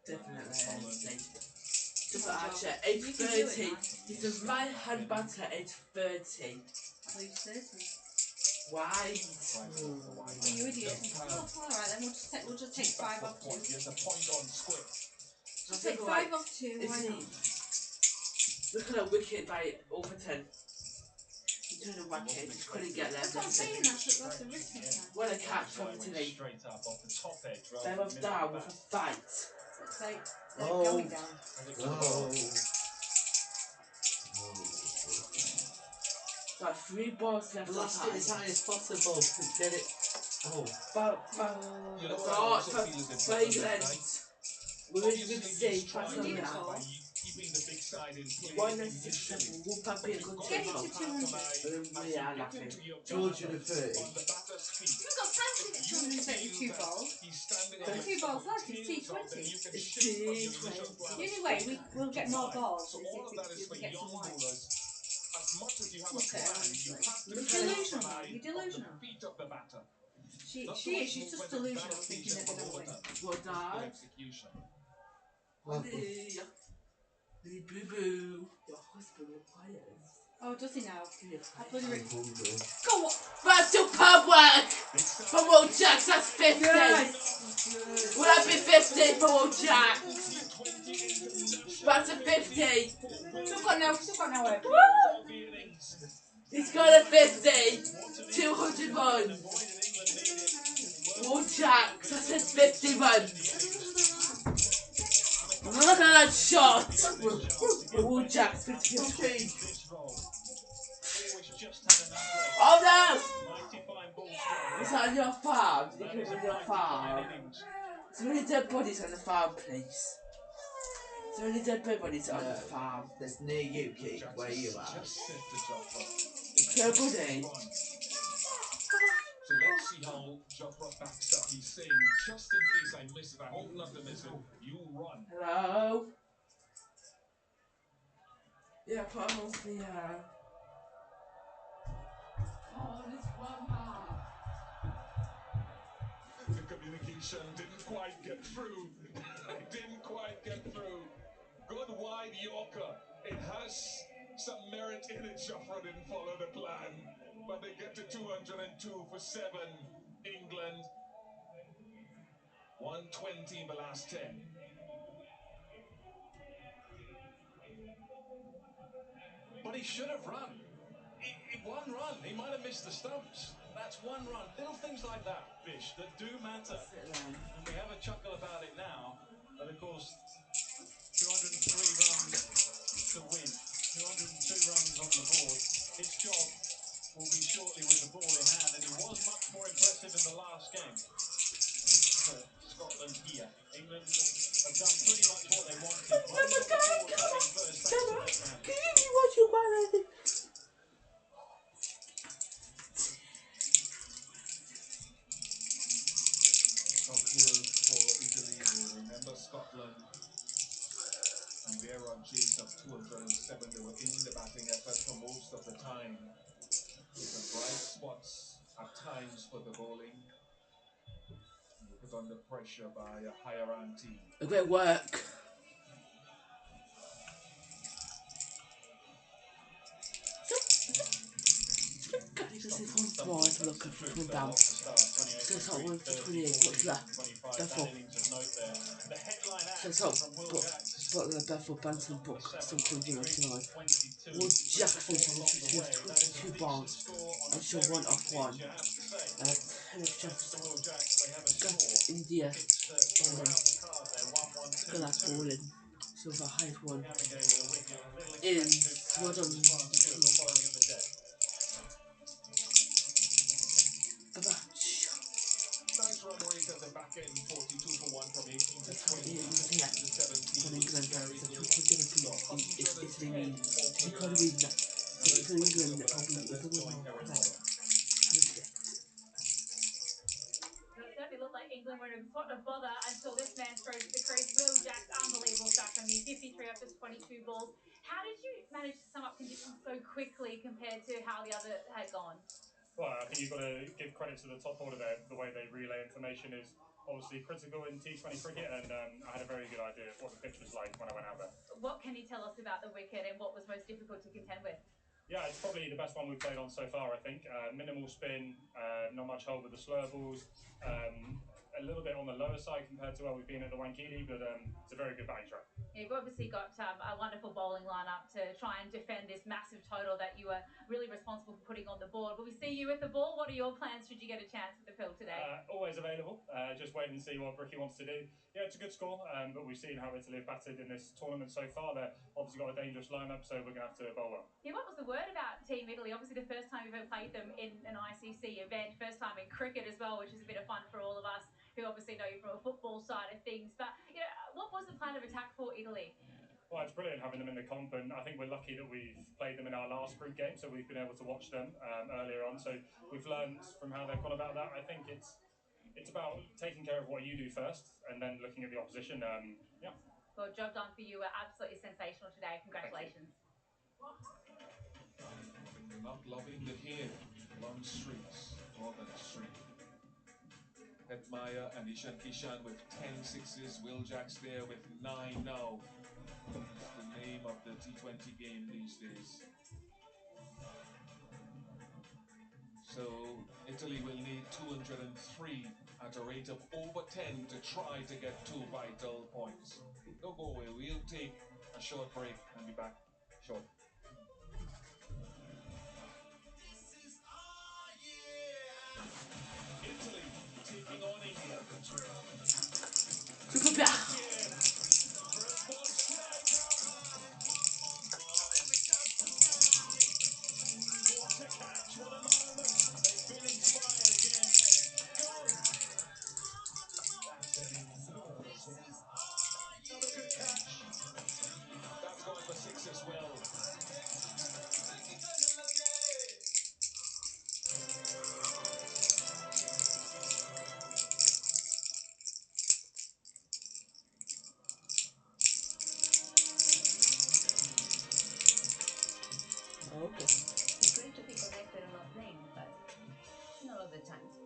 Definitely. Just
Good job.
Archer,
You can do it,
830.
man.
He's a right hand batter, 830.
I believe certain.
Why?
Oh, you idiot. Oh, alright then, we'll just take 5 off 2.
Yes, a point on Squid.
Just take 5 off 2, why not?
Look at that wicket by Overton. He turned a wicket, just couldn't get there.
That's what I'm saying, that's a risky time.
What a catch from today.
Straight up off the top edge.
They were down with a fight.
It's like they're going down.
Got 3 balls left.
blast it as high as possible. Get it. Oh.
You know,
God,
I also feel as if
for England. We're in Group
obviously he's
C,
trying
pass
to
on
win
now.
by keeping the big side in play
167, we'll probably a good
Get it
tempo.
to 200.
We are laughing.
230.
on the batter's feet.
You've got time to get 232 balls.
He's standing
Got
on
2 balls left,
the
it's
tails of them.
T20.
You can
It's
shift from your
T20.
initial plan
The only way we'll get more balls
So
is
all of that is
if
for
we get
young
some wide.
bowlers. As much as you have a
Okay,
plan, you
honestly.
have to
You're
keep
delusional,
an eye
you're
on
delusional.
the feet of the batter.
She is, she's just delusional thinking that they're going to win.
What
Good
that?
execution.
Hey. Hey, boo boo. Your husband requires.
Oh, does he now? I bloody
I'm hungry.
Go on!
That's superb work! For Will Jacks, that's 50!
Yes!
Will that be 50 for Will Jacks? That's a 50!
Still got no Ed.
He's got a 50! 200 runs! Will Jacks, that's a 50 runs! Look at that shot! Will Jacks, 50 runs. Oh no! Is that on your farm? Did you put it on your farm? Is there any dead bodies on the farm, please? Is there any dead bodies on the farm?
That's near you, Keith, where you are.
Dead body?
So let's see how Jofra backs up. He's saying, just in case I miss it, I hope not to miss it, you run.
Hello? Yeah, put on the oh, this one man.
The communication didn't quite get through. It didn't quite get through. Good wide Yorker. It has some merit in it. Jofra didn't follow the plan. But they get to 202 for 7. England. 120 in the last 10. But he should have run. One run. He might have missed the stumps. That's one run. Little things like that, Bish, that do matter. And we have a chuckle about it now. But of course, 203 runs to win. 202 runs on the board. His job will be shortly with the ball in hand. And he was much more impressive in the last game. Scotland here. England have done pretty much what they wanted. Runs on the board batting first, thanks to that man.
Can you give me what you want?
Top 2 for Italy. Remember Scotland
Rivera chased up 207. They were in the batting effort for most of the time. Some bright spots at times for the bowling. They were put under pressure by a higher ante.
A great work. This is one ball to look at for twin down. So it's not 1 to 28, what's that? Therefore, so it's not but the Bedford Benson book something 0 to 9. Wood Jackson has received 22 balls and show 1 off 1. Got India got that bowling. So the highest one is what on
Nice run rate at the back end, 42 for 1 from 18 to 20 to 17.
England
Very
the
good.
Italy mean
So
because of reason that for England probably is the
going
one
Karen
correct.
It certainly looked like England were in a spot of bother until this man strode to the crease. Will Jack's unbelievable start from the 53 up just 22 balls. How did you manage to sum up conditions so quickly compared to how the other had gone?
Well, I think you've got to give credit to the top order there. The way they relay information is obviously critical in T20 cricket, and I had a very good idea of what the pitch was like when I went out there.
What can you tell us about the wicket and what was most difficult to contend with?
Yeah, it's probably the best one we've played on so far, I think. Minimal spin, not much hold with the slur balls, a little bit on the lower side compared to where we've been at the Wankili, but it's a very good batting track.
You've obviously got a wonderful bowling lineup to try and defend this massive total that you were really responsible for putting on the board. Will we see you with the ball? What are your plans should you get a chance with the pill today?
Always available. Just wait and see what Ricky wants to do. Yeah, it's a good score, but we've seen how Italy have batted in this tournament so far. They've obviously got a dangerous lineup, so we're going to have to bowl well.
Yeah, what was the word about Team Italy? Obviously the first time you've ever played them in an ICC event, first time in cricket as well, which is a bit of fun for all of us who obviously know you from a football side of things. But you know, what was the plan of attack for Italy?
Well, it's brilliant having them in the comp, and I think we're lucky that we've played them in our last group game, so we've been able to watch them earlier on. So we've learned from how they've gone about that. I think it's about taking care of what you do first, and then looking at the opposition. Yeah.
Well, job done for you. Absolutely sensational today. Congratulations.
They're not loving the hair along streets, Northern Street. Hetmaya and Ishan Kishan with 10 sixes. Will Jacks there with 9 now. That's the name of the T20 game these days. So Italy will need 203 at a rate of over 10 to try to get 2 vital points. Don't go away. We'll take a short break and be back shortly. Italy taking on India.
Super bien.
What a catch, what a moment. They've been inspired again. Go. Another good catch. That's going for 6 as well.
Okay.
It's great to be connected and not playing, but not all the time.